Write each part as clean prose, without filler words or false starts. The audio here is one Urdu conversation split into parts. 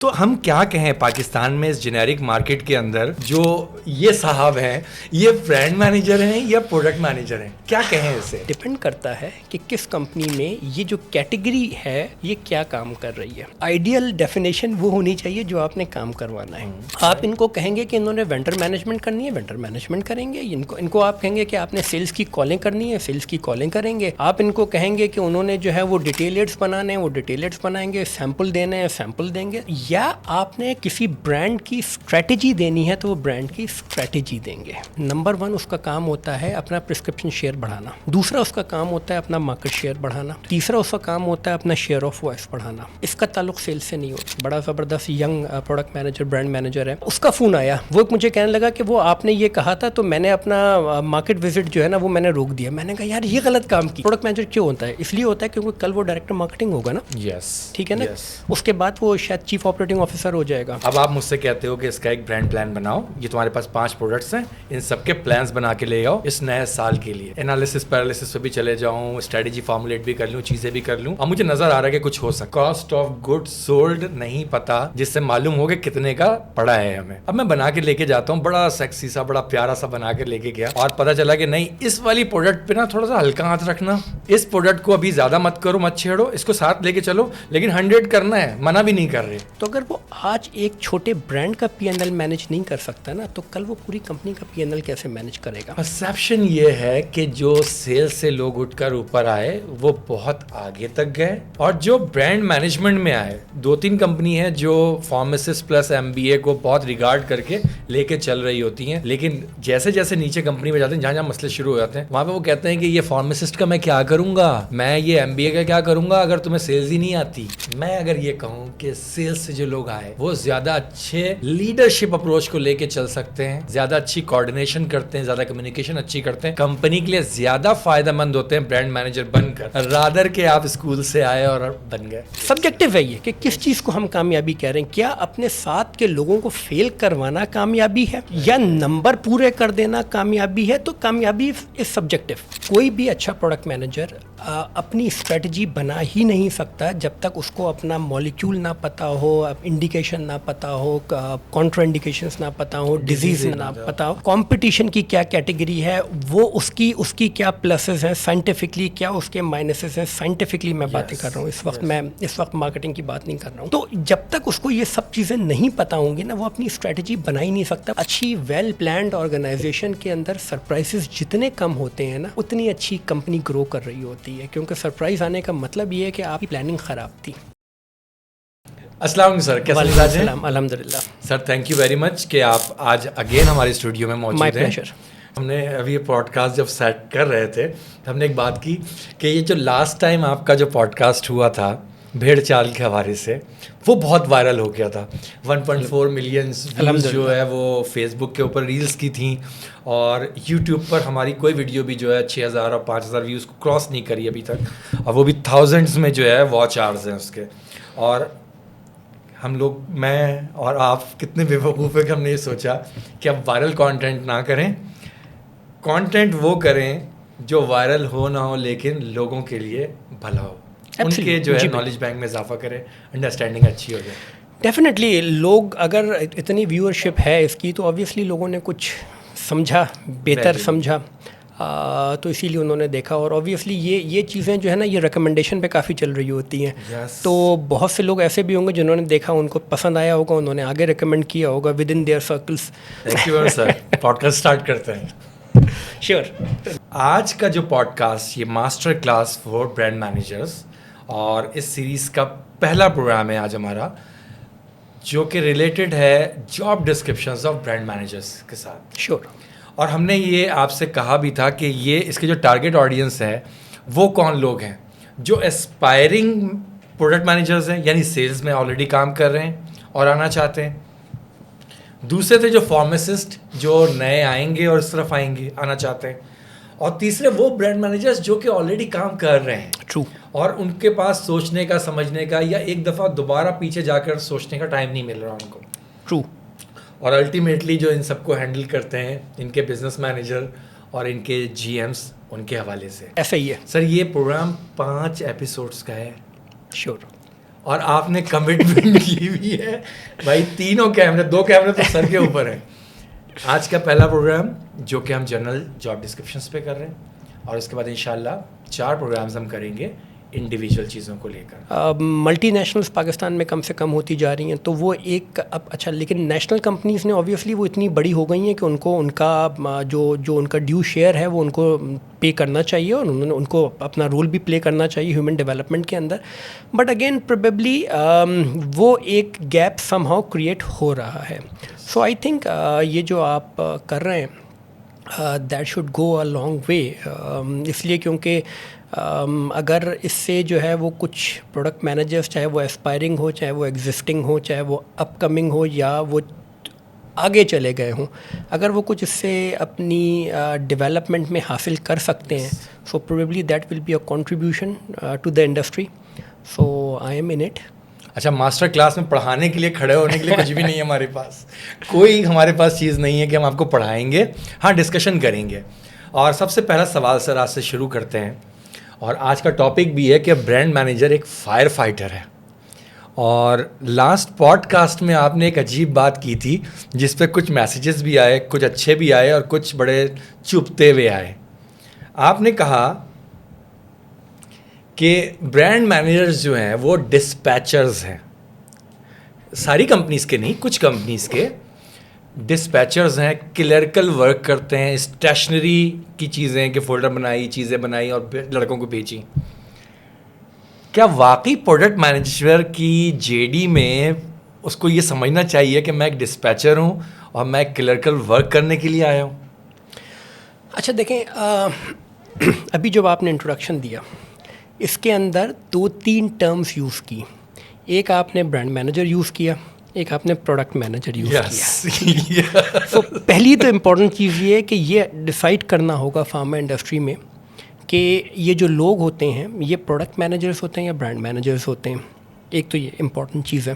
تو ہم کیا کہیں پاکستان میں اس جنیرک مارکیٹ کے اندر جو یہ صاحب ہیں یہ برانڈ مینیجر ہیں یا پروڈکٹ مینیجر ہیں, کیا کہیں اسے؟ ڈپینڈ کرتا ہے کہ کس کمپنی میں یہ جو کیٹیگری ہے یہ کیا کام کر رہی ہے. آئیڈیل ڈیفینیشن وہ ہونی چاہیے جو آپ نے کام کروانا ہے. آپ ان کو کہیں گے کہ انہوں نے وینڈر مینجمنٹ کرنی ہے, وینڈر مینجمنٹ کریں گے. ان کو آپ کہیں گے کہ آپ نے سیلس کی کالیں کرنی ہے, سیلس کی کالیں کریں گے. آپ ان کو کہیں گے کہ انہوں نے جو ہے وہ ڈیٹیل ایڈس بنانے ہیں, وہ ڈیٹیل ایڈس بنائیں گے. سیمپل دینے ہیں, سیمپل دیں گے. یا آپ نے کسی برانڈ کی اسٹریٹجی دینی ہے تو وہ برانڈ کی اسٹریٹجی دیں گے. نمبر 1 اس کا کام ہوتا ہے اپنا پرسکرپشن شیئر بڑھانا. دوسرا اس کا کام ہوتا ہے اپنا مارکیٹ شیئر بڑھانا. تیسرا اس کا کام ہوتا ہے اپنا شیئر آف وائس بڑھانا. اس کا تعلق سیلس سے نہیں ہوتا. بڑا زبردست young product manager, brand manager ہے, اس کا فون آیا. وہ مجھے کہنے لگا کہ وہ آپ نے یہ کہا تھا تو میں نے اپنا مارکیٹ وزٹ جو ہے نا وہ میں نے روک دیا. میں نے کہا یار یہ غلط کام کی. پروڈکٹ مینیجر کیوں ہوتا ہے؟ اس لیے ہوتا ہے کیونکہ کل وہ ڈائریکٹر مارکیٹنگ ہوگا نا. یس, ٹھیک ہے نا. اس کے بعد وہ شاید چیف آپریٹنگ آفیسر ہو جائے گا. اب آپ مجھ سے کہتے ہو کہ اس کا ایک برانڈ پلان بناؤ, یہ تمہارے پاس 5 پروڈکٹس ہیں, ان سب کے پلانس بنا کے لے آؤ اس نئے سال کے لیے. انالیسس پیرالیسس پہ بھی چلے جاؤں, اسٹریٹجی فارمولیٹ بھی کر لوں, چیزیں بھی کر لوں, اور مجھے نظر آ رہا ہے کہ کچھ ہو سکتا. کاسٹ آف گڈ سولڈ نہیں پتا, جس سے معلوم ہو کہ کتنے کا پڑا ہے ہمیں. اب میں بنا کے لے کے جاتا ہوں, بڑا سیکسی سا, بڑا پیارا سا بنا کے لے کے گیا, اور پتا چلا کہ نہیں, اس والی پروڈکٹ پہ نا تھوڑا سا ہلکا ہاتھ رکھنا, اس پروڈکٹ کو ابھی زیادہ مت کرو, مت چھیڑو, اس کو ساتھ لے کے چلو, لیکن 100 کرنا ہے, منع بھی نہیں کر رہے. تو اگر وہ آج ایک چھوٹے برانڈ کا پی این ایل مینیج نہیں کر سکتا نا, تو کل وہ پوری کمپنی کا پی این ایل کیسے مینیج کرے گا؟ پرسیپشن یہ ہے کہ جو سیلز سے لوگ اٹھ کر اوپر آئے وہ بہت آگے تک گئے, اور جو برانڈ مینجمنٹ میں آئے, 2-3 کمپنی ہیں جو فارمیسسٹ پلس MBA کو بہت ریگارڈ کر کے لے کے چل رہی ہوتی ہیں, لیکن جیسے جیسے نیچے کمپنی میں جاتے ہیں, جہاں جہاں مسئلے شروع ہو جاتے ہیں, وہاں پہ وہ کہتے ہیں کہ یہ فارمیسسٹ کا میں کیا کروں گا, میں یہ MBA کا کیا کروں گا اگر تمہیں سیلز ہی نہیں آتی. میں اگر یہ کہوں کہ سیلز سے جو لوگ آئے وہ زیادہ اچھے لیڈرشپ اپروچ کو لے کے چل سکتے ہیں, زیادہ اچھی کوآرڈینیشن کرتے ہیں, زیادہ کمیونیکیشن اچھی کرتے ہیں, کمپنی کے لیے زیادہ فائدہ مند ہوتے ہیں برانڈ مینیجر بن کر, رادر کہ آپ اسکول سے آئے اور بن گئے. سبجیکٹو ہے یہ کہ کس چیز کو ہم کامیابی کہہ رہے ہیں. کیا اپنے ساتھ کے لوگوں کو فیل کروانا کامیابی ہے یا نمبر پورے کر دینا کامیابی ہے؟ تو کامیابی از سبجیکٹو. کوئی بھی اچھا پروڈکٹ مینیجر اپنی اسٹریٹجی بنا ہی نہیں سکتا جب تک اس کو اپنا مالیکیول نہ پتا ہو, انڈیکیشن نہ پتا ہو, کانٹرا انڈیکیشنز نہ پتا ہو, ڈیزیز نہ پتا ہو, کمپٹیشن کی کیا کیٹیگری ہے, وہ اس کی کیا پلسز ہیں سائنٹیفکلی, کیا اس کے مائنسز ہیں سائنٹیفکلی. میں باتیں کر رہا ہوں میں اس وقت مارکیٹنگ کی بات نہیں کر رہا ہوں. تو جب تک اس کو یہ سب چیزیں نہیں پتا ہوں گی نا, وہ اپنی اسٹریٹجی بنا ہی نہیں سکتا. اچھی ویل پلانڈ آرگنائزیشن کے اندر سرپرائزز جتنے کم ہوتے ہیں نا, اتنی اچھی کمپنی گرو کر رہی ہوتی ہے, کیونکہ سرپرائز آنے کا مطلب یہ ہے کہ آپ کی پلاننگ خراب تھی. السلام علیکم سر, کیسے ہیں؟ السلام, الحمدللہ سر. تھینک یو ویری مچ کہ آپ آج اگین ہمارے اسٹوڈیو میں موجود ہیں. مائی پلیجر. ہم نے ابھی یہ پوڈ کاسٹ جب سیٹ کر رہے تھے, ہم نے ایک بات کی کہ یہ جو لاسٹ ٹائم آپ کا جو پوڈ کاسٹ ہوا تھا بھیڑ چال کے حوالے سے, وہ بہت وائرل ہو گیا تھا. 1.4 ملین ویوز جو ہے وہ فیس بک کے اوپر ریلز کی تھیں, اور یوٹیوب پر ہماری کوئی ویڈیو بھی جو ہے 6000 اور 5000 ویوز کو کراس نہیں کری ابھی تک, اور وہ بھی تھاؤزنڈس میں جو ہے واچ آورز ہیں اس کے. اور ہم لوگ, میں اور آپ کتنے بے وقوف ہے کہ ہم نے یہ سوچا کہ اب وائرل کانٹینٹ نہ کریں, کانٹینٹ وہ کریں جو وائرل ہو نہ ہو لیکن لوگوں کے لیے بھلا ہو, ان کے جو ہے نالج بینک میں اضافہ کرے, انڈرسٹینڈنگ اچھی ہو جائے. ڈیفینیٹلی لوگ اگر اتنی ویورشپ ہے اس کی تو آبویسلی لوگوں نے کچھ سمجھا, بہتر سمجھا, تو اسی لیے انہوں نے دیکھا. اور آبویسلی یہ چیزیں جو ہے نا یہ ریکمنڈیشن پہ کافی چل رہی ہوتی ہیں. تو بہت سے لوگ ایسے بھی ہوں گے جنہوں نے دیکھا, ان کو پسند آیا ہوگا, انہوں نے آگے ریکمینڈ کیا ہوگا with in their circles. Thank you sir. Podcast start کرتے ہیں. شیور. آج کا جو پوڈ کاسٹ یہ master class for brand managers, اور اس سیریز کا پہلا پروگرام ہے آج ہمارا, جو کہ ریلیٹڈ ہے job descriptions of brand managers کے ساتھ. شیور. اور ہم نے یہ آپ سے کہا بھی تھا کہ یہ اس کے جو ٹارگیٹ آڈینس ہے وہ کون لوگ ہیں, جو اسپائرنگ پروڈکٹ مینیجرز ہیں, یعنی سیلز میں آلریڈی کام کر رہے ہیں اور آنا چاہتے ہیں. دوسرے تھے جو فارمیسسٹ, جو نئے آئیں گے اور اس طرف آئیں گے, آنا چاہتے ہیں. اور تیسرے وہ برانڈ مینیجرز جو کہ آلریڈی کام کر رہے ہیں. ٹرو. اور ان کے پاس سوچنے کا, سمجھنے کا, یا ایک دفعہ دوبارہ پیچھے جا کر سوچنے کا ٹائم نہیں مل رہا ان کو. ٹرو. اور الٹیمیٹلی جو ان سب کو ہینڈل کرتے ہیں ان کے بزنس مینیجر اور ان کے GMs, ان کے حوالے سے. ایسا ہی ہے سر. یہ پروگرام 5 ایپیسوڈس کا ہے. شیور. اور آپ نے کمٹمنٹ لی ہوئی ہے بھائی. تینوں کیمرے, 2 کیمرے تو سر کے اوپر ہیں. آج کا پہلا پروگرام جو کہ ہم جنرل جاب ڈسکرپشنس پہ کر رہے ہیں, اور اس کے بعد انشاءاللہ 4 پروگرامز ہم کریں گے انڈیویجول چیزوں کو لے کر. ملٹی نیشنلز پاکستان میں کم سے کم ہوتی جا رہی ہیں, تو وہ ایک اب اچھا, لیکن نیشنل کمپنیز نے آبویسلی وہ اتنی بڑی ہو گئی ہیں کہ ان کو ان کا جو ان کا ڈیو شیئر ہے وہ ان کو پے کرنا چاہیے, اور انہوں نے ان کو اپنا رول بھی پلے کرنا چاہیے ہیومن ڈیولپمنٹ کے اندر. بٹ اگین پروبیبلی وہ ایک گیپ سم ہاؤ کریٹ ہو رہا ہے. سو آئی تھنک یہ جو آپ کر رہے ہیں that should go a long way, اس لیے کیونکہ اگر اس سے جو ہے وہ کچھ پروڈکٹ مینیجرس, چاہے وہ اسپائرنگ ہو, چاہے وہ ایگزسٹنگ ہو, چاہے وہ اپ کمنگ ہو, یا وہ آگے چلے گئے ہوں, اگر وہ کچھ اس سے اپنی ڈیولپمنٹ میں حاصل کر سکتے ہیں, so probably that will be a contribution to the industry. So I am in it. اچھا, ماسٹر کلاس میں پڑھانے کے لیے, کھڑے ہونے کے لیے کچھ بھی نہیں ہے ہمارے پاس, کوئی ہمارے پاس چیز نہیں ہے کہ ہم آپ کو پڑھائیں گے. ہاں, ڈسکشن کریں گے. اور سب سے پہلا سوال سر آج سے شروع کرتے ہیں, اور آج کا ٹاپک بھی ہے کہ برانڈ مینیجر ایک فائر فائٹر ہے. اور لاسٹ پوڈ کاسٹ میں آپ نے ایک عجیب بات کی تھی جس پہ کچھ میسیجز بھی آئے, کچھ اچھے بھی آئے اور کچھ بڑے چبھتے ہوئے آئے. آپ نے کہا کہ برانڈ مینیجرز جو ہیں وہ ڈسپیچرز ہیں. ساری کمپنیز کے نہیں, کچھ کمپنیز کے ڈسپیچرز ہیں, کلرکل ورک کرتے ہیں, اسٹیشنری کی چیزیں کہ فولڈر بنائی, چیزیں بنائی اور پھر لڑکوں کو بیچی. کیا واقعی پروڈکٹ مینیجر کی جے ڈی میں اس کو یہ سمجھنا چاہیے کہ میں ایک ڈسپیچر ہوں اور میں کلرکل ورک کرنے کے لیے آیا ہوں؟ اچھا دیکھیں, ابھی جب آپ نے انٹروڈکشن دیا اس کے اندر 2-3 ٹرمز یوز کی. ایک آپ نے برانڈ مینیجر یوز کیا, ایک آپ نے پروڈکٹ مینیجر یوز کیا. تو پہلی تو امپورٹنٹ چیز یہ ہے کہ یہ ڈیسائیڈ کرنا ہوگا فارما انڈسٹری میں کہ یہ جو لوگ ہوتے ہیں یہ پروڈکٹ مینیجرز ہوتے ہیں یا برانڈ مینیجرز ہوتے ہیں. ایک تو یہ امپورٹنٹ چیز ہے.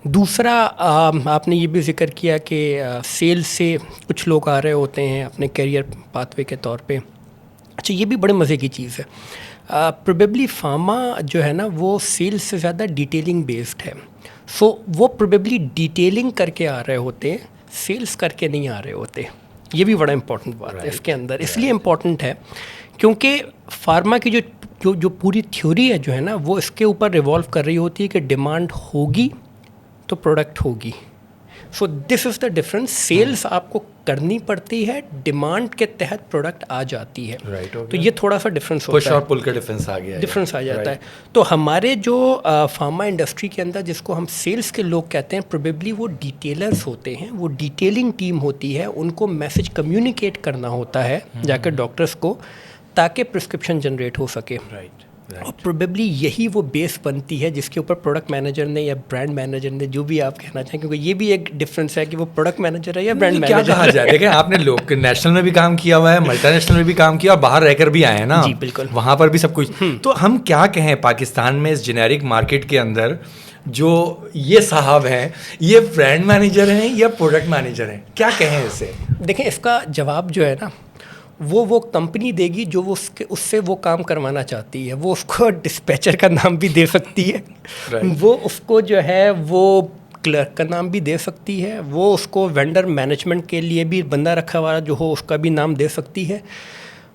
دوسرا آپ نے یہ بھی ذکر کیا کہ سیلز سے کچھ لوگ آ رہے ہوتے ہیں اپنے کیریئر پاتھ وے کے طور پہ. اچھا, یہ بھی بڑے مزے کی چیز ہے. پروبیبلی فارما جو ہے نا وہ سیلز سے زیادہ ڈیٹیلنگ بیسڈ ہے. سو وہ پروبیبلی ڈیٹیلنگ کر کے آ رہے ہوتے ہیں, سیلز کر کے نہیں آ رہے ہوتے. یہ بھی بڑا امپورٹنٹ بات ہے اس کے اندر. اس لیے امپورٹنٹ ہے کیونکہ فارما کی جو پوری تھیوری ہے جو ہے نا وہ اس کے اوپر ریوالو کر رہی ہوتی ہے کہ ڈیمانڈ ہوگی تو پروڈکٹ ہوگی. سو this is the difference. Sales آپ کو کرنی پڑتی ہے, ڈیمانڈ کے تحت پروڈکٹ آ جاتی ہے. تو یہ تھوڑا سا ڈفرنس ہوتا ہے, پش اور پل کا ڈفرنس آ گیا, ڈفرنس آ جاتا ہے. تو ہمارے جو فارما انڈسٹری کے اندر جس کو ہم سیلز کے لوگ کہتے ہیں, پروبیبلی وہ ڈیٹیلرز ہوتے ہیں, وہ ڈیٹیلنگ ٹیم ہوتی ہے. ان کو میسج کمیونیکیٹ کرنا ہوتا ہے جا کے ڈاکٹرس کو تاکہ پرسکرپشن جنریٹ ہو سکے. اور پروبیبلی یہی وہ بیس بنتی ہے جس کے اوپر پروڈکٹ مینیجر نے یا برانڈ مینیجر نے, جو بھی آپ کہنا چاہیں, کیونکہ یہ بھی ایک ڈفرینس ہے کہ وہ پروڈکٹ مینیجر ہے یا برانڈ مینیجر. کیا کہا جائے, دیکھیں آپ نے لوگ نیشنل میں بھی کام کیا ہوا ہے, ملٹی نیشنل میں بھی کام کیا, اور باہر رہ کر بھی آئے ہیں نا. جی بالکل, وہاں پر بھی سب کچھ. تو ہم کیا کہیں پاکستان میں اس جنیرک مارکیٹ کے اندر جو یہ صاحب ہیں یہ برانڈ مینیجر ہیں یا پروڈکٹ مینیجر ہیں, کیا کہیں اسے؟ دیکھیں اس کا جواب جو ہے نا وہ کمپنی دے گی جو وہ اس سے وہ کام کروانا چاہتی ہے. وہ اس کو ڈسپیچر کا نام بھی دے سکتی ہے, وہ اس کو جو ہے وہ کلرک کا نام بھی دے سکتی ہے, وہ اس کو وینڈر مینجمنٹ کے لیے بھی بندہ رکھا ہوا جو ہو اس کا بھی نام دے سکتی ہے,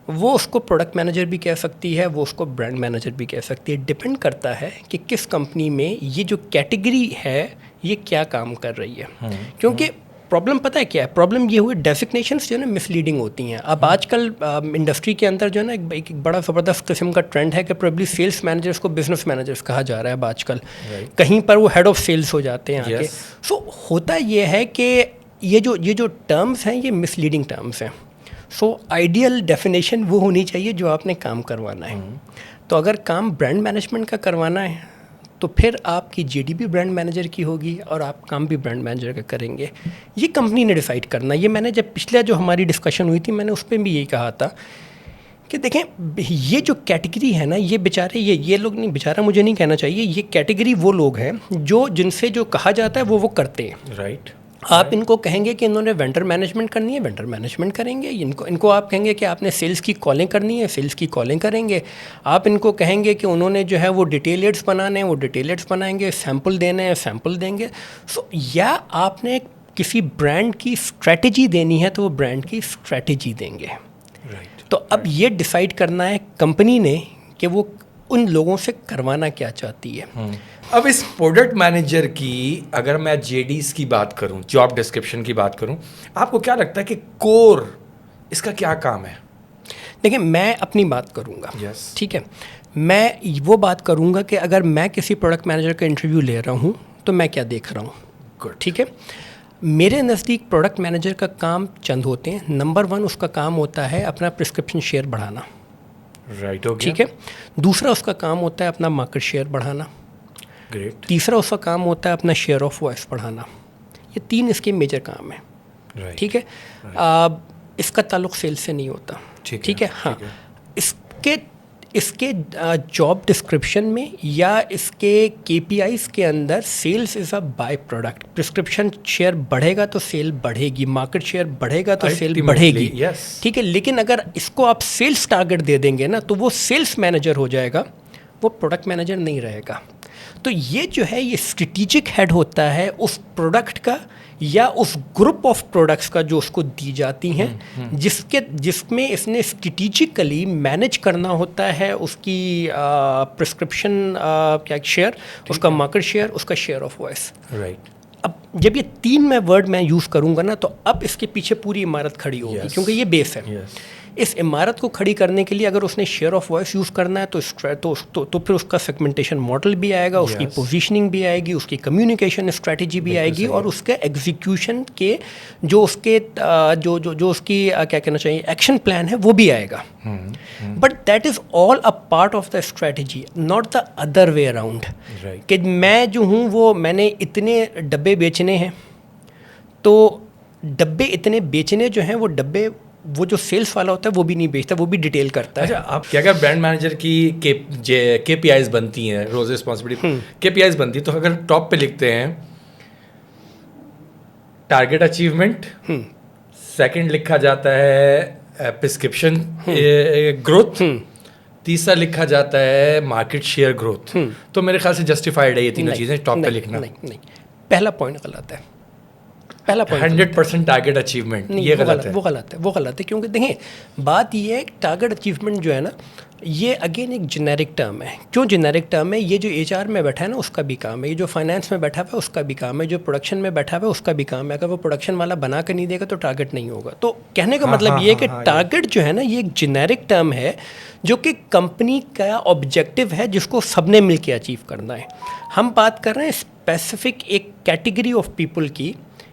وہ اس کو پروڈکٹ مینیجر بھی کہہ سکتی ہے, وہ اس کو برانڈ مینیجر بھی کہہ سکتی ہے. ڈپینڈ کرتا ہے کہ کس کمپنی میں یہ جو کیٹیگری ہے یہ کیا کام کر رہی ہے. کیونکہ پرابلم پتہ ہے کیا ہے, پرابلم یہ ہوئی ڈیزگنیشنس جو ہے نا مس لیڈنگ ہوتی ہیں. اب آج کل انڈسٹری کے اندر جو ہے نا ایک بڑا زبردست قسم کا ٹرینڈ ہے کہ پروبیبلی سیلس مینیجرس کو بزنس مینیجرس کہا جا رہا ہے اب آج کل. کہیں پر وہ ہیڈ آف سیلس ہو جاتے ہیں آگے. سو ہوتا یہ ہے کہ یہ جو ٹرمز ہیں یہ مس لیڈنگ ٹرمز ہیں. سو آئیڈیل ڈیفینیشن وہ ہونی چاہیے جو آپ نے کام کروانا ہے. تو اگر کام برانڈ مینجمنٹ کا کروانا ہے تو پھر آپ کی جی ڈی بھی برانڈ مینیجر کی ہوگی اور آپ کام بھی برانڈ مینیجر کا کریں گے. یہ کمپنی نے ڈیسائیڈ کرنا. یہ میں نے جب پچھلا جو ہماری ڈسکشن ہوئی تھی میں نے اس پہ بھی یہی کہا تھا کہ دیکھیں یہ جو کیٹیگری ہے نا یہ بیچارے یہ لوگ نہیں, بیچارہ مجھے نہیں کہنا چاہیے, یہ کیٹیگری وہ لوگ ہیں جو جن سے جو کہا جاتا ہے وہ کرتے ہیں. رائٹ. آپ ان کو کہیں گے کہ انہوں نے وینڈر مینجمنٹ کرنی ہے، وینڈر مینجمنٹ کریں گے. ان کو آپ کہیں گے کہ آپ نے سیلس کی کالیں کرنی ہے، سیلس کی کالیں کریں گے. آپ ان کو کہیں گے کہ انہوں نے جو ہے وہ ڈیٹیل ایڈس بنانے ہیں، وہ ڈیٹیل ایڈس بنائیں گے. سیمپل دینے ہیں، سیمپل دیں گے. یا آپ نے کسی برانڈ کی اسٹریٹجی دینی ہے تو وہ برانڈ کی اسٹریٹجی دیں گے. تو اب یہ ڈیسائیڈ کرنا ہے کمپنی نے کہ وہ ان لوگوں سے کروانا کیا چاہتی ہے. اب اس پروڈکٹ مینیجر کی اگر میں جے ڈیز کی بات کروں، جاب ڈسکرپشن کی بات کروں، آپ کو کیا لگتا ہے کہ کور اس کا کیا کام ہے؟ دیکھیں میں اپنی بات کروں گا. Yes. ٹھیک ہے، میں وہ بات کروں گا کہ اگر میں کسی پروڈکٹ مینیجر کا انٹرویو لے رہا ہوں تو میں کیا دیکھ رہا ہوں. ٹھیک ہے، میرے نزدیک پروڈکٹ مینیجر کا کام چند ہوتے ہیں. نمبر 1 اس کا کام ہوتا ہے اپنا پرسکرپشن شیئر بڑھانا. رائٹ، ٹھیک ہے. دوسرا اس کا کام ہوتا ہے اپنا مارکیٹ شیئر بڑھانا. گریٹ. تیسرا اس کا کام ہوتا ہے اپنا شیئر آف وائس بڑھانا. یہ 3 اس کے میجر کام ہیں. ٹھیک ہے، اس کا تعلق سیل سے نہیں ہوتا. ٹھیک ہے. ہاں، اس کے جاب ڈسکرپشن میں یا اس کے KPIs کے اندر sales is a by product. Prescription share بڑھے گا تو سیل بڑھے گی، مارکیٹ شیئر بڑھے گا تو سیل بڑھے گی. ٹھیک ہے، لیکن اگر اس کو آپ سیلس ٹارگٹ دے دیں گے نا تو وہ سیلس مینیجر ہو جائے گا، وہ پروڈکٹ مینیجر نہیں رہے گا. تو یہ جو ہے یہ اسٹریٹجک ہیڈ ہوتا ہے اس پروڈکٹ کا یا اس گروپ آف پروڈکٹس کا جو اس کو دی جاتی ہیں، جس میں اس نے اسٹریٹجکلی مینیج کرنا ہوتا ہے اس کی پرسکرپشن کیا شیئر، اس کا مارکیٹ شیئر، اس کا شیئر آف وائس. رائٹ. اب جب یہ 3 میں ورڈ میں یوز کروں گا نا تو اب اس کے پیچھے پوری عمارت کھڑی ہوگی، کیونکہ یہ بیس ہے. اس عمارت کو کھڑی کرنے کے لیے اگر اس نے شیئر آف وائس یوز کرنا ہے تو پھر اس کا سیگمنٹیشن ماڈل بھی آئے گا، اس کی پوزیشننگ بھی آئے گی، اس کی کمیونیکیشن اسٹریٹجی بھی آئے گی، اور اس کے ایگزیکیوشن کے جو اس کی کیا کہنا چاہیے ایکشن پلان ہے وہ بھی آئے گا. But that is all a part of the strategy, not the other way around. کہ میں جو ہوں وہ میں نے اتنے ڈبے بیچنے ہیں، تو ڈبے اتنے بیچنے جو ہیں وہ ڈبے وہ جو سیلس والا ہوتا ہے وہ بھی نہیں بیچتا، وہ بھی ڈیٹیل کرتا ہے. اچھا، آپ کیا اگر برانڈ مینیجر کی KPIs بنتی ہیں، روز رسپانسبلٹی KPIs بنتی، تو اگر ٹاپ پہ لکھتے ہیں ٹارگیٹ اچیومنٹ، سیکنڈ لکھا جاتا ہے پرسکرپشن گروتھ، تیسرا لکھا جاتا ہے مارکیٹ شیئر گروتھ، تو میرے خیال سے جسٹیفائڈ ہے یہ تینوں چیزیں ٹاپ پہ لکھنا. نہیں، پہلا پوائنٹ غلط ہے. 100% ٹارگیٹ اچیومنٹ یہ غلط ہے. وہ غلط ہے کیونکہ دیکھیں بات یہ ہے ٹارگیٹ اچیومنٹ جو ہے نا یہ اگین ایک جنیرک ٹرم ہے. کیوں جنیرک ٹرم ہے؟ یہ جو HR میں بیٹھا ہے نا اس کا بھی کام ہے، یہ جو فائنانس میں بیٹھا ہوا ہے اس کا بھی کام ہے، جو پروڈکشن میں بیٹھا ہوا ہے اس کا بھی کام ہے. اگر وہ پروڈکشن والا بنا کر نہیں دے گا تو ٹارگیٹ نہیں ہوگا. تو کہنے کا مطلب یہ ہے کہ ٹارگیٹ جو ہے نا یہ ایک جنیرک ٹرم ہے جو کہ کمپنی کا آبجیکٹو ہے جس کو سب نے مل کے اچیو کرنا ہے. ہم بات کر رہے ہیں اسپیسیفک ایک کیٹیگری آف پیپل کی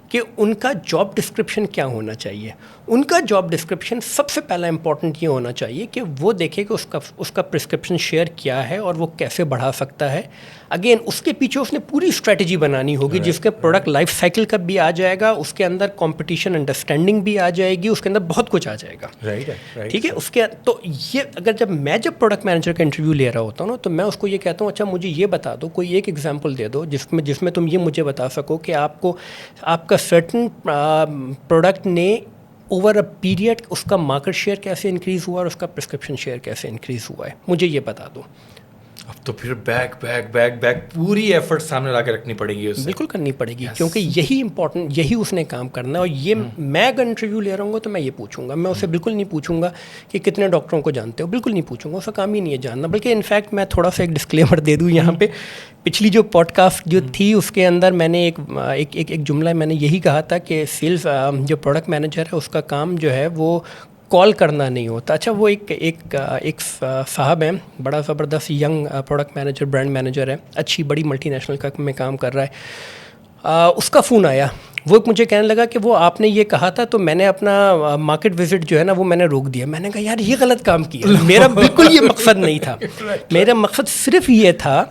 کہ ان کا جاب ڈسکرپشن کیا ہونا چاہیے. ان کا جاب ڈسکرپشن سب سے پہلا امپورٹنٹ یہ ہونا چاہیے کہ وہ دیکھے کہ اس کا پرسکرپشن شیئر کیا ہے اور وہ کیسے بڑھا سکتا ہے. اگین اس کے پیچھے اس نے پوری اسٹریٹجی بنانی ہوگی جس کے پروڈکٹ لائف سائیکل کا بھی آ جائے گا، اس کے اندر کمپٹیشن انڈرسٹینڈنگ بھی آ جائے گی، اس کے اندر بہت کچھ آ جائے گا. ٹھیک ہے، اس کے تو یہ اگر جب پروڈکٹ مینیجر کا انٹرویو لے رہا ہوتا ہوں نا تو میں اس کو یہ کہتا ہوں اچھا مجھے یہ بتا دو، کوئی ایک ایگزامپل دے دو جس میں تم یہ مجھے بتا سکو کہ آپ کا سرٹن پروڈکٹ نے اوور اے پیریڈ اس کا مارکیٹ شیئر کیسے انکریز ہوا اور اس کا پرسکرپشن شیئر کیسے انکریز ہوا ہے، مجھے یہ بتا دو. اب تو پھر بیک پوری ایفرٹ سامنے لا کے رکھنی پڑے گی. بالکل کرنی پڑے گی کیونکہ یہی امپورٹنٹ، یہی اس نے کام کرنا ہے. اور یہ میں اگر انٹرویو لے رہا ہوں گا تو میں یہ پوچھوں گا، میں اسے بالکل نہیں پوچھوں گا کہ کتنے ڈاکٹروں کو جانتے ہو، بالکل نہیں پوچھوں گا، اس کا کام ہی نہیں ہے جاننا. بلکہ انفیکٹ میں تھوڑا سا ایک ڈسکلیمر دے دوں یہاں پہ. پچھلی جو پوڈ کاسٹ جو تھی اس کے اندر میں نے ایک جملہ میں نے یہی کہا تھا کہ سیلس جو پروڈکٹ مینیجر ہے اس کا کام جو ہے وہ کال کرنا نہیں ہوتا. اچھا وہ ایک صاحب ہیں، بڑا زبردست young product manager, brand manager ہے، اچھی بڑی ملٹی نیشنل میں کام کر رہا ہے. اس کا فون آیا، وہ مجھے کہنے لگا کہ وہ آپ نے یہ کہا تھا تو میں نے اپنا مارکیٹ وزٹ جو ہے نا وہ میں نے روک دیا. میں نے کہا یار یہ غلط کام کیا، میرا بالکل یہ مقصد نہیں تھا. میرا مقصد صرف یہ تھا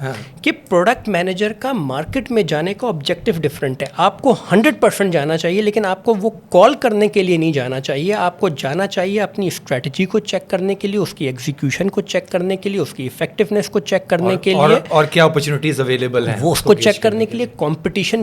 کہ پروڈکٹ مینیجر کا مارکیٹ میں جانے کا آبجیکٹو ڈفرینٹ ہے. آپ کو 100% جانا چاہیے لیکن آپ کو وہ کال کرنے کے لیے نہیں جانا چاہیے. آپ کو جانا چاہیے اپنی اسٹریٹجی کو چیک کرنے کے لیے، اس کی ایگزیکیوشن کو چیک کرنے کے لیے، اس کی افیکٹونیس کو چیک کرنے کے لیے، اور کیا اپرچونیٹیز اویلیبل ہیں وہ اس کو چیک کرنے کے لیے، کمپٹیشن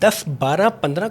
10, 12, 15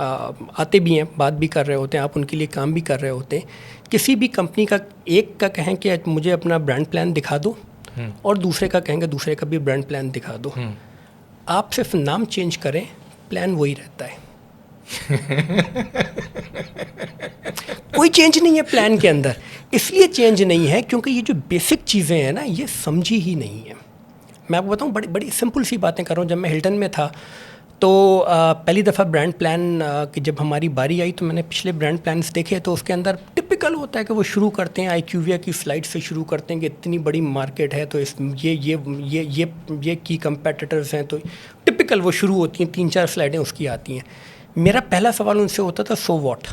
آتے بھی ہیں, بات بھی کر رہے ہوتے ہیں, آپ ان کے لیے کام بھی کر رہے ہوتے ہیں. کسی بھی کمپنی کا ایک کا کہیں کہ مجھے اپنا برانڈ پلان دکھا دو, اور دوسرے کا کہیں گے دوسرے کا بھی برانڈ پلان دکھا دو. آپ صرف نام چینج کریں, پلان وہی رہتا ہے. کوئی چینج نہیں ہے پلان کے اندر. اس لیے چینج نہیں ہے کیونکہ یہ جو بیسک چیزیں ہیں نا, یہ سمجھی ہی نہیں ہیں. میں آپ کو بتاؤں, بڑی سمپل سی باتیں کر رہا ہوں. جب میں ہلٹن میں تھا تو پہلی دفعہ برانڈ پلان کہ جب ہماری باری آئی تو میں نے پچھلے برانڈ پلانس دیکھے, تو اس کے اندر ٹپکل ہوتا ہے کہ وہ شروع کرتے ہیں IQVIA کی سلائڈ سے شروع کرتے ہیں کہ اتنی بڑی مارکیٹ ہے تو اس یہ کی کمپیٹیٹرز ہیں, تو ٹپکل وہ شروع ہوتی ہیں, 3-4 سلائڈیں اس کی آتی ہیں. میرا پہلا سوال ان سے ہوتا تھا سو واٹ,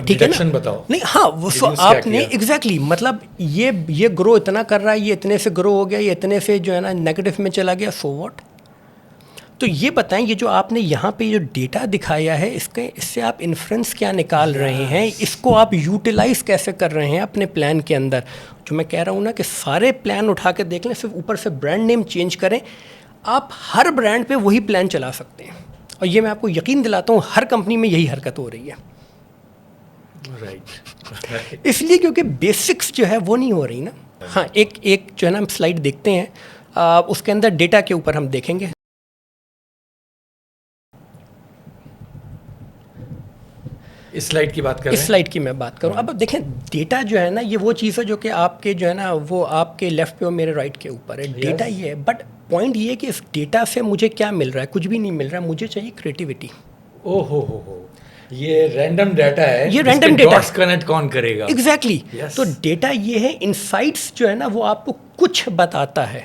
ٹھیک ہے نا, بتاؤ نہیں ہاں وہ آپ نے ایگزیکٹلی مطلب یہ گرو اتنا کر رہا ہے, یہ اتنے سے گرو ہو گیا, یہ اتنے سے جو ہے نا نیگیٹو میں چلا گیا, سو واٹ. تو یہ بتائیں, یہ جو آپ نے یہاں پہ جو ڈیٹا دکھایا ہے, اس سے آپ انفرنس کیا نکال رہے ہیں, اس کو آپ یوٹیلائز کیسے کر رہے ہیں اپنے پلان کے اندر. جو میں کہہ رہا ہوں نا کہ سارے پلان اٹھا کے دیکھ لیں, صرف اوپر سے برانڈ نیم چینج کریں, آپ ہر برانڈ پہ وہی پلان چلا سکتے ہیں. اور یہ میں آپ کو یقین دلاتا ہوں ہر کمپنی میں یہی حرکت ہو رہی ہے. اس لیے کیونکہ بیسکس جو ہے وہ نہیں ہو رہی نا. ہاں ایک جو ہے نا ہم سلائڈ دیکھتے ہیں, اس کے اندر ڈیٹا کے اوپر ہم دیکھیں گے. اس سلائڈ کی بات کر رہے ہیں, اس سلائڈ کی میں بات کروں. اب دیکھیں ڈیٹا جو ہے نا یہ وہ چیز ہے جو کہ آپ کے جو ہے نا وہ آپ کے لیفٹ پہ اور میرے رائٹ کے اوپر ہے. ڈیٹا یہ ہے, بٹ پوائنٹ یہ ہے کہ اس ڈیٹا سے مجھے کیا مل رہا ہے, کچھ بھی نہیں مل رہا ہے. مجھے چاہیے کریٹیوٹی. او ہو یہ رینڈم ڈیٹا ہے, یہ رینڈم ڈیٹا کنیکٹ کون کرے گا. ایگزیکٹلی. تو ڈیٹا یہ ہے, انسائٹس جو ہے نا وہ آپ کو کچھ بتاتا ہے,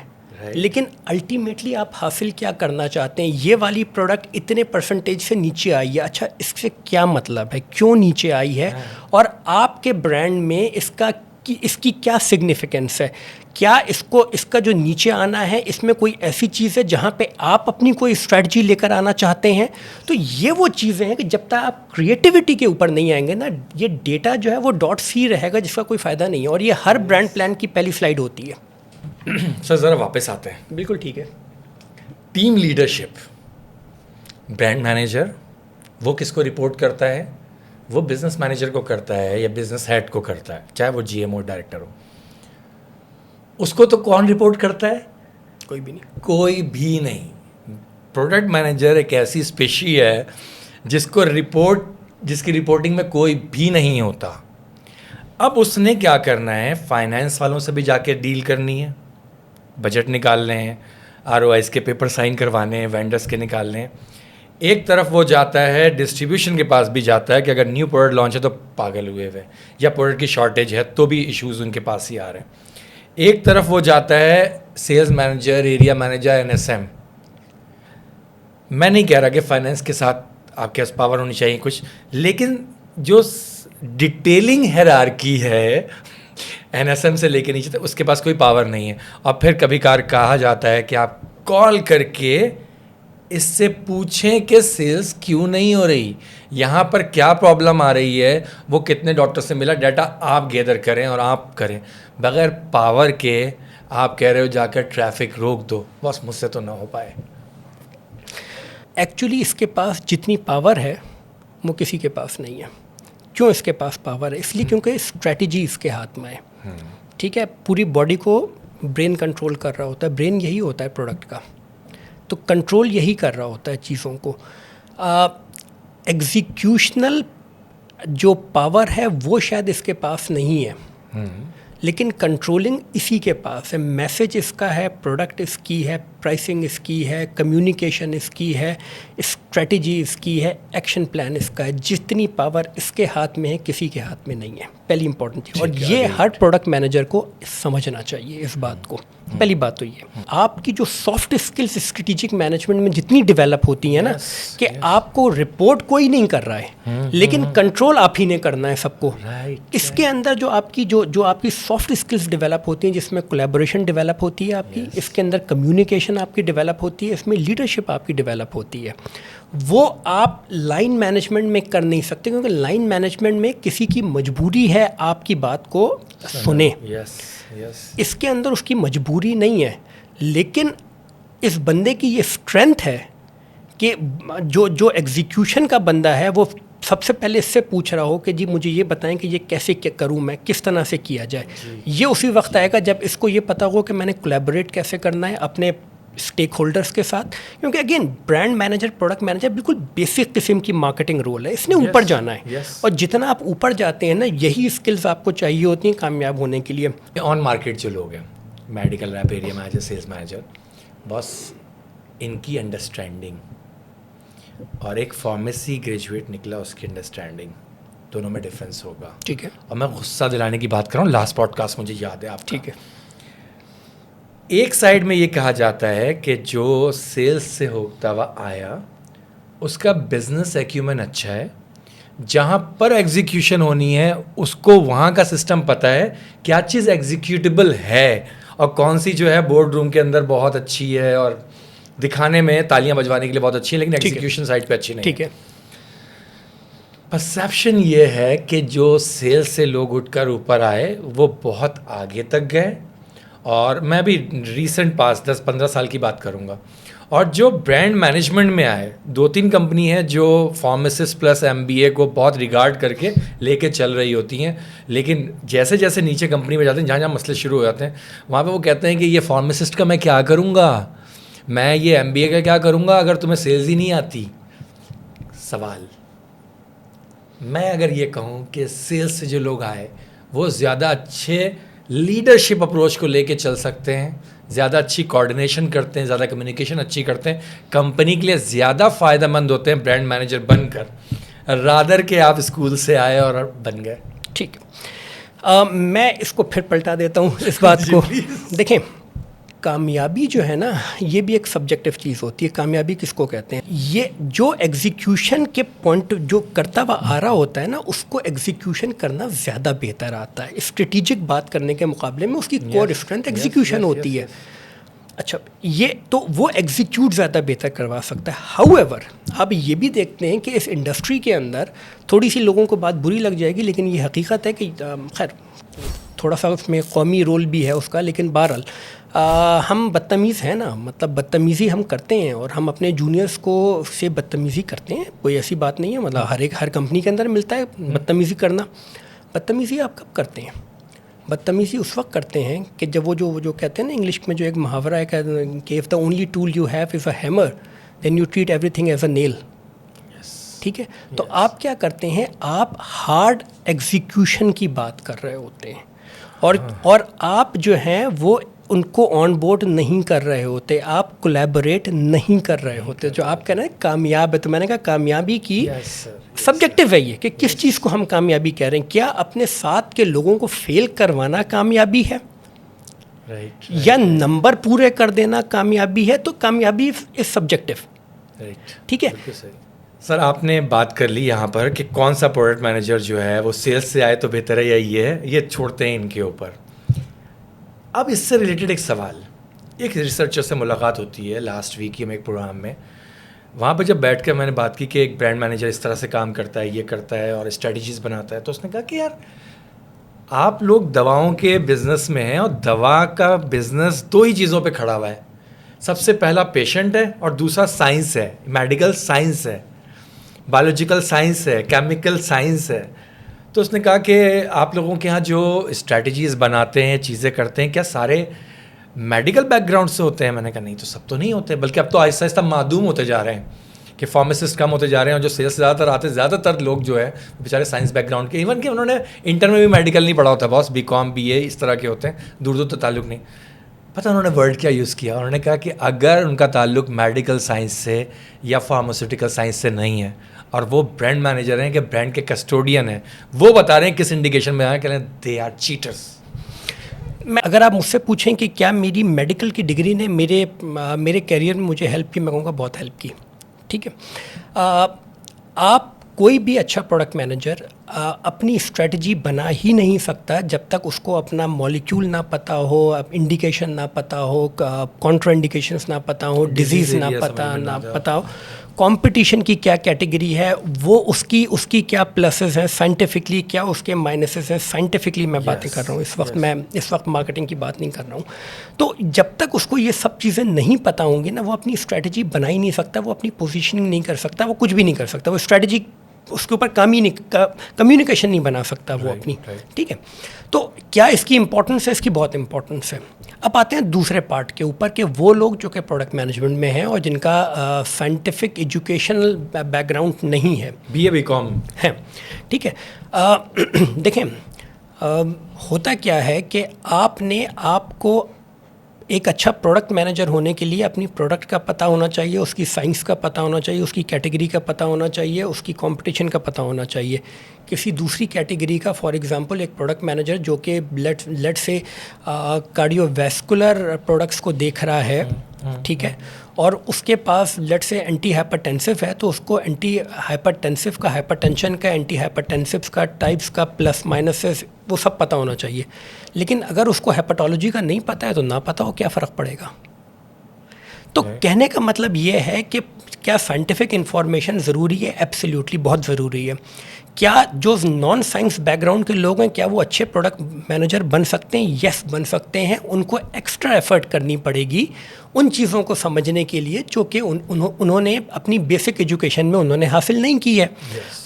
لیکن الٹیمیٹلی آپ حاصل کیا کرنا چاہتے ہیں. یہ والی پروڈکٹ اتنے پرسنٹیج سے نیچے آئی ہے, اچھا اس سے کیا مطلب ہے, کیوں نیچے آئی ہے, اور آپ کے برانڈ میں اس کی کیا سگنیفیکنس ہے. کیا اس کا جو نیچے آنا ہے اس میں کوئی ایسی چیز ہے جہاں پہ آپ اپنی کوئی اسٹریٹجی لے کر آنا چاہتے ہیں. تو یہ وہ چیزیں ہیں کہ جب تک آپ کریٹیوٹی کے اوپر نہیں آئیں گے نا, یہ ڈیٹا جو ہے وہ ڈاٹ سی رہے گا جس کا کوئی فائدہ نہیں ہے. اور یہ ہر برانڈ پلان کی پہلی سلائڈ ہوتی ہے. سر ذرا واپس آتے ہیں. بالکل ٹھیک ہے. ٹیم لیڈرشپ, برانڈ مینیجر وہ کس کو رپورٹ کرتا ہے, وہ بزنس مینیجر کو کرتا ہے یا بزنس ہیڈ کو کرتا ہے, چاہے وہ GM ہو ڈائریکٹر ہو. اس کو تو کون رپورٹ کرتا ہے, کوئی بھی نہیں. کوئی بھی نہیں. پروڈکٹ مینیجر ایک ایسی اسپیشی ہے جس کی رپورٹنگ میں کوئی بھی نہیں ہوتا. اب اس نے کیا کرنا ہے, فائنینس والوں سے بھی جا کے ڈیل کرنی ہے, بجٹ نکالنے ہیں, ROIs کے پیپر سائن کروانے ہیں, وینڈرس کے نکالنے ہیں. ایک طرف وہ جاتا ہے ڈسٹریبیوشن کے پاس بھی جاتا ہے کہ اگر نیو پروڈکٹ لانچ ہے تو پاگل ہوئے ہوئے, یا پروڈکٹ کی شارٹیج ہے تو بھی ایشوز ان کے پاس ہی آ رہے ہیں. ایک طرف وہ جاتا ہے sales manager, area manager, NSM. میں نہیں کہہ رہا کہ فائنینس کے ساتھ آپ کے پاس پاور ہونی چاہیے کچھ, لیکن جو ڈیٹیلنگ ہیرارکی ہے NSM سے لے کے نیچے تک, اس کے پاس کوئی پاور نہیں ہے. اور پھر کبھی کبھار کہا جاتا ہے کہ آپ کال کر کے اس سے پوچھیں کہ سیلز کیوں نہیں ہو رہی, یہاں پر کیا پرابلم آ رہی ہے, وہ کتنے ڈاکٹر سے ملا, ڈیٹا آپ گیدر کریں اور آپ کریں. بغیر پاور کے آپ کہہ رہے ہو جا کر ٹریفک روک دو, بس مجھ سے تو نہ ہو پائے. ایکچولی اس کے پاس جتنی پاور ہے وہ کسی کے پاس نہیں ہے. کیوں اس کے پاس پاور ہے؟ اس لیے کیونکہ اسٹریٹجی اس کے ہاتھ میں ہے. ٹھیک ہے, پوری باڈی کو برین کنٹرول کر رہا ہوتا ہے. برین یہی ہوتا ہے پروڈکٹ کا, تو کنٹرول یہی کر رہا ہوتا ہے چیزوں کو. ایگزیکیوشنل جو پاور ہے وہ شاید اس کے پاس نہیں ہے, لیکن کنٹرولنگ اسی کے پاس ہے. میسج اس کا ہے, پروڈکٹ اس کی ہے, پرائسنگ اس کی ہے, کمیونیکیشن اس کی ہے, اسٹریٹجی اس کی ہے, ایکشن پلان اس کا ہے. جتنی پاور اس کے ہاتھ میں ہے کسی کے ہاتھ میں نہیں ہے. پہلی امپورٹنٹ چیز, اور یہ ہر پروڈکٹ مینیجر کو سمجھنا چاہیے اس بات کو. پہلی بات تو یہ آپ کی جو سافٹ اسکلس اسٹریٹجک مینجمنٹ میں جتنی ڈیولپ ہوتی ہیں نا, کہ آپ کو رپورٹ کوئی نہیں کر رہا ہے لیکن کنٹرول آپ ہی نے کرنا ہے سب کو. اس کے اندر جو آپ کی سافٹ اسکلس ڈیولپ ہوتی ہیں, جس میں کولیبوریشن ڈیولپ ہوتی ہے آپ کی, اس کے اندر کمیونیکیشن آپ کی ڈیولپ ہوتی ہے, اس میں لیڈرشپ آپ کی ڈیولپ ہوتی ہے, وہ آپ لائن مینجمنٹ میں کر نہیں سکتے, کیونکہ لائن مینجمنٹ میں کسی کی مجبوری ہے آپ کی بات کو سنیں. اس کے اندر اس کی مجبوری نہیں ہے, لیکن اس بندے کی یہ اسٹرینتھ ہے کہ جو ایگزیکیوشن کا بندہ ہے وہ سب سے پہلے اس سے پوچھ رہا ہو کہ جی مجھے یہ بتائیں کہ یہ کیسے کروں میں, کس طرح سے کیا جائے. یہ اسی وقت آئے گا جب اس کو یہ پتہ ہو کہ میں نے کولیبوریٹ کیسے کرنا ہے اپنے اسٹیک ہولڈرس کے ساتھ. کیونکہ again brand manager, product manager بالکل بیسک قسم کی مارکیٹنگ رول ہے, اس نے اوپر جانا ہے. اور جتنا آپ اوپر جاتے ہیں نا, یہی اسکلز آپ کو چاہیے ہوتی ہیں کامیاب ہونے کے لیے. آن مارکیٹ جو لوگ ہیں, medical rep area manager, sales manager, بس ان کی انڈرسٹینڈنگ اور ایک فارمیسی گریجویٹ نکلا اس کی انڈرسٹینڈنگ, دونوں میں ڈفرینس ہوگا. ٹھیک ہے. اور میں غصہ دلانے کی بات کر رہا ہوں, لاسٹ پوڈ کاسٹ مجھے یاد ہے آپ. ٹھیک ہے. ایک سائڈ میں یہ کہا جاتا ہے کہ جو سیلس سے ہوتا ہوا آیا اس کا بزنس ایکیومن اچھا ہے, جہاں پر ایگزیکیوشن ہونی ہے اس کو وہاں کا سسٹم پتہ ہے, کیا چیز ایگزیکیوٹیبل ہے اور کون سی جو ہے بورڈ روم کے اندر بہت اچھی ہے اور دکھانے میں تالیاں بجوانے کے لیے بہت اچھی ہے, لیکن ایگزیکیوشن سائڈ پہ اچھی نہیں. ٹھیک ہے. پرسیپشن یہ ہے کہ جو سیلس سے لوگ اٹھ کر اوپر آئے وہ بہت آگے تک گئے, اور میں بھی ریسنٹ پاس 10-15 سال کی بات کروں گا. اور جو برانڈ مینجمنٹ میں آئے, 2-3 کمپنی ہیں جو فارمیسسٹ پلس MBA کو بہت ریگارڈ کر کے لے کے چل رہی ہوتی ہیں, لیکن جیسے جیسے نیچے کمپنی میں جاتے ہیں, جہاں جہاں مسئلے شروع ہو جاتے ہیں, وہاں پہ وہ کہتے ہیں کہ یہ فارمیسسٹ کا میں کیا کروں گا, میں یہ MBA کا کیا کروں گا اگر تمہیں سیلز ہی نہیں آتی. سوال, میں اگر یہ کہوں کہ سیلز سے جو لوگ آئے وہ زیادہ اچھے لیڈرشپ اپروچ کو لے کے چل سکتے ہیں, زیادہ اچھی کوآرڈینیشن کرتے ہیں, زیادہ کمیونیکیشن اچھی کرتے ہیں, کمپنی کے لیے زیادہ فائدہ مند ہوتے ہیں برانڈ مینیجر بن کر, رادر کہ آپ اسکول سے آئے اور بن گئے. ٹھیک ہے. میں اس کو پھر پلٹا دیتا ہوں اس بات کو. دیکھیں, کامیابی جو ہے نا یہ بھی ایک سبجیکٹو چیز ہوتی ہے. کامیابی کس کو کہتے ہیں؟ یہ جو ایگزیکیوشن کے پوائنٹ جو کرتا ہوا آ رہا ہوتا ہے نا, اس کو ایگزیکیوشن کرنا زیادہ بہتر آتا ہے. اسٹریٹجک بات کرنے کے مقابلے میں اس کی کور اسٹرینتھ ایگزیکیوشن ہوتی ہے. اچھا, یہ تو وہ ایگزیکیوٹ زیادہ بہتر کروا سکتا ہے. ہاؤ ایور آپ یہ بھی دیکھتے ہیں کہ اس انڈسٹری کے اندر تھوڑی سی لوگوں کو بات بری لگ جائے گی, لیکن یہ حقیقت ہے کہ خیر تھوڑا سا اس میں قومی رول بھی ہے اس کا, لیکن بہرحال ہم بدتمیز ہیں نا, مطلب بدتمیزی ہم کرتے ہیں اور ہم اپنے جونیئرس کو سے بدتمیزی کرتے ہیں. کوئی ایسی بات نہیں ہے, مطلب ہر کمپنی کے اندر ملتا ہے بدتمیزی کرنا. بدتمیزی آپ کب کرتے ہیں؟ بدتمیزی اس وقت کرتے ہیں کہ جب وہ جو کہتے ہیں نا انگلش میں جو ایک محاورہ ہے کہ if the only tool you have is a hammer then you treat everything as a nail. ٹھیک ہے. تو آپ کیا کرتے ہیں, آپ ہارڈ ایگزیکیوشن کی بات کر رہے ہوتے ہیں اور آپ جو ہیں وہ ان کو آن بورڈ نہیں کر رہے ہوتے, آپ کولیبوریٹ نہیں کر رہے ہوتے. جو آپ کہہ رہے ہیں کامیاب ہے, تو میں نے کہا کامیابی کی سبجیکٹو ہے یہ کہ کس چیز کو ہم کامیابی کہہ رہے ہیں. کیا اپنے ساتھ کے لوگوں کو فیل کروانا کامیابی ہے یا نمبر پورے کر دینا کامیابی ہے؟ تو کامیابی از سبجیکٹو. ٹھیک ہے سر, آپ نے بات کر لی یہاں پر کہ کون سا پروڈکٹ مینیجر جو ہے وہ سیلس سے آئے تو بہتر ہے یا یہ ہے, یہ چھوڑتے ہیں ان کے اوپر. اب اس سے ریلیٹڈ ایک سوال, ایک ریسرچر سے ملاقات ہوتی ہے لاسٹ ویک ہی میں ایک پروگرام میں, وہاں پہ جب بیٹھ کر میں نے بات کی کہ ایک برانڈ مینیجر اس طرح سے کام کرتا ہے, یہ کرتا ہے اور اسٹریٹجیز بناتا ہے, تو اس نے کہا کہ یار آپ لوگ دواؤں کے بزنس میں ہیں اور دوا کا بزنس 2 ہی چیزوں پہ کھڑا ہوا ہے. سب سے پہلا پیشنٹ ہے اور دوسرا سائنس ہے, میڈیکل سائنس ہے, بایولوجیکل سائنس ہے, کیمیکل سائنس ہے. تو اس نے کہا کہ آپ لوگوں کے ہاں جو اسٹریٹجیز بناتے ہیں, چیزیں کرتے ہیں, کیا سارے میڈیکل بیک گراؤنڈ سے ہوتے ہیں؟ میں نے کہا نہیں, تو سب تو نہیں ہوتے, بلکہ اب تو آہستہ آہستہ معدوم ہوتے جا رہے ہیں کہ فارمیسسٹ کم ہوتے جا رہے ہیں, اور جو سیلس زیادہ تر آتے ہیں, زیادہ تر لوگ جو ہے بیچارے سائنس بیک گراؤنڈ کے, ایون کہ انہوں نے انٹر میں بھی میڈیکل نہیں پڑھا ہوتا, بس BCom BA اس طرح کے ہوتے ہیں, دور تو تعلق نہیں. پتہ انہوں نے ورڈ کیا یوز کیا, انہوں نے کہا کہ اگر ان کا تعلق میڈیکل سائنس سے یا فارماسیوٹیکل سائنس سے نہیں ہے اور وہ برانڈ مینیجر ہیں کہ برانڈ کے کسٹوڈین ہیں, وہ بتا رہے ہیں کس انڈیکیشن میں آئے, کہ دے آر چیٹرس. میں اگر آپ مجھ سے پوچھیں کہ کیا میری میڈیکل کی ڈگری نے میرے کیریئر میں مجھے ہیلپ کی, میں کہوں گا بہت ہیلپ کی. ٹھیک ہے. آپ کوئی بھی اچھا پروڈکٹ مینیجر اپنی اسٹریٹجی بنا ہی نہیں سکتا جب تک اس کو اپنا مالیکیول نہ پتہ ہو, انڈیکیشن نہ پتہ ہو, کانٹرا انڈیکیشنس نہ پتہ ہو, ڈیزیز نہ پتہ ہو, کمپٹیشن کی کیا کیٹیگری ہے, وہ اس کی کیا پلسز ہیں سائنٹیفکلی, کیا اس کے مائنسز ہیں سائنٹیفکلی. میں باتیں کر رہا ہوں میں اس وقت مارکیٹنگ کی بات نہیں کر رہا ہوں. تو جب تک اس کو یہ سب چیزیں نہیں پتہ ہوں گی نا, وہ اپنی اسٹریٹجی بنا ہی نہیں سکتا, وہ اپنی پوزیشننگ نہیں کر سکتا, وہ کچھ بھی نہیں کر سکتا, وہ اسٹریٹجی اس کے اوپر کمیونیکیشن نہیں بنا سکتا وہ اپنی. ٹھیک ہے, تو کیا اس کی امپورٹنس ہے؟ اس کی بہت امپورٹنس ہے. اب آتے ہیں دوسرے پارٹ کے اوپر کہ وہ لوگ جو کہ پروڈکٹ مینجمنٹ میں ہیں اور جن کا سائنٹیفک ایجوکیشنل بیک گراؤنڈ نہیں ہے, BA-BCom ہے. ٹھیک ہے, دیکھیں ہوتا کیا ہے کہ آپ کو ایک اچھا پروڈکٹ مینیجر ہونے کے لیے اپنی پروڈکٹ کا پتہ ہونا چاہیے, اس کی سائنس کا پتہ ہونا چاہیے, اس کی کیٹیگری کا پتہ ہونا چاہیے, اس کی کمپٹیشن کا پتہ ہونا چاہیے. کسی دوسری کیٹیگری کا, فار ایگزامپل ایک پروڈکٹ مینیجر جو کہ لیٹ سے کارڈیو ویسکولر پروڈکٹس کو دیکھ رہا ہے, ٹھیک ہے, اور اس کے پاس لیٹ سے اینٹی ہائپرٹینسو ہے, تو اس کو اینٹی ہائپرٹینسو کا, ہائپرٹینشن کا, اینٹی ہائپرٹینسوس کا, ٹائپس کا, پلس مائنسز, وہ سب پتہ ہونا چاہیے. لیکن اگر اس کو ہیپاٹالوجی کا نہیں پتہ ہے تو نہ پتہ ہو کیا فرق پڑے گا. تو کہنے کا مطلب یہ ہے کہ کیا سائنٹیفک انفارمیشن ضروری ہے؟ ایبسلیوٹلی بہت ضروری ہے. کیا جو نان سائنس بیک گراؤنڈ کے لوگ ہیں کیا وہ اچھے پروڈکٹ مینیجر بن سکتے ہیں؟ یس بن سکتے ہیں. ان کو ایکسٹرا ایفرٹ کرنی پڑے گی ان چیزوں کو سمجھنے کے لیے جو کہ انہوں نے اپنی بیسک ایجوکیشن میں انہوں نے حاصل نہیں کی ہے.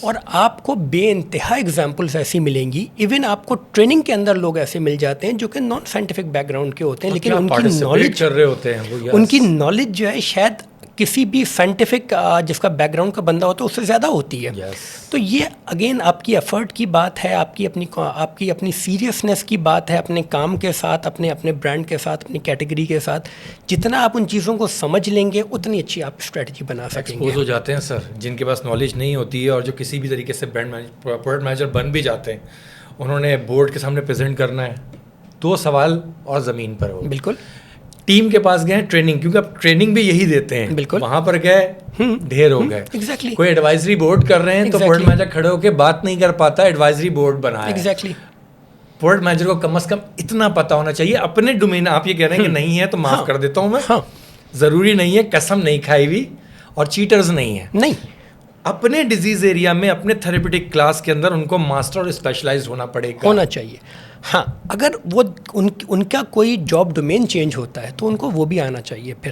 اور آپ کو بے انتہا ایگزامپلس ایسی ملیں گی, ایون آپ کو ٹریننگ کے اندر لوگ ایسے مل جاتے ہیں جو کہ نان سائنٹیفک بیک گراؤنڈ کے ہوتے ہیں, لیکن ان کی نالج کر رہے ہوتے ہیں, ان کی نالج جو ہے شاید کسی بھی سائنٹیفک جس کا بیک گراؤنڈ کا بندہ ہوتا ہے اس سے زیادہ ہوتی ہے. تو یہ اگین آپ کی ایفرٹ کی بات ہے, آپ کی اپنی سیریسنس کی بات ہے, اپنے کام کے ساتھ, اپنے برانڈ کے ساتھ, اپنی کیٹیگری کے ساتھ. جتنا آپ ان چیزوں کو سمجھ لیں گے اتنی اچھی آپ اسٹریٹجی بنا سکیں گے. ایکسپوز ہو جاتے ہیں سر جن کے پاس نالج نہیں ہوتی ہے اور جو کسی بھی طریقے سے پروڈکٹ مینیجر بن بھی جاتے ہیں, انہوں نے بورڈ کے سامنے پریزنٹ کرنا ہے, 2 سوال اور زمین پر ہو. بالکل. ٹیم کے پاس گئے ٹریننگ, کیونکہ اب ٹریننگ بھی یہی دیتے ہیں. بالکل. وہاں پر گئے ڈھیر ہو گئے. ایگزیکٹلی. کوئی ایڈوائزری بورڈ کر رہے ہیں تو پروڈکٹ مینیجر کھڑے ہو کے بات نہیں کر پاتا, ایڈوائزری بورڈ بنا ہے. ایگزیکٹلی. پروڈکٹ مینیجر کو کم از کم اتنا پتا ہونا چاہیے اپنے ڈومین. آپ یہ کہہ رہے ہیں کہ نہیں ہے تو معاف کر دیتا ہوں میں, ضروری نہیں ہے, قسم نہیں کھائی ہوئی اور چیٹرز نہیں ہیں. نہیں, اپنے ڈیزیز ایریا میں, اپنے تھراپیوٹک کلاس کے اندر ان کو ماسٹر اور اسپیشلائزڈ ہونا پڑے گا, ہونا چاہیے. ہاں, اگر وہ ان کا کوئی جاب ڈومین چینج ہوتا ہے تو ان کو وہ بھی آنا چاہیے پھر,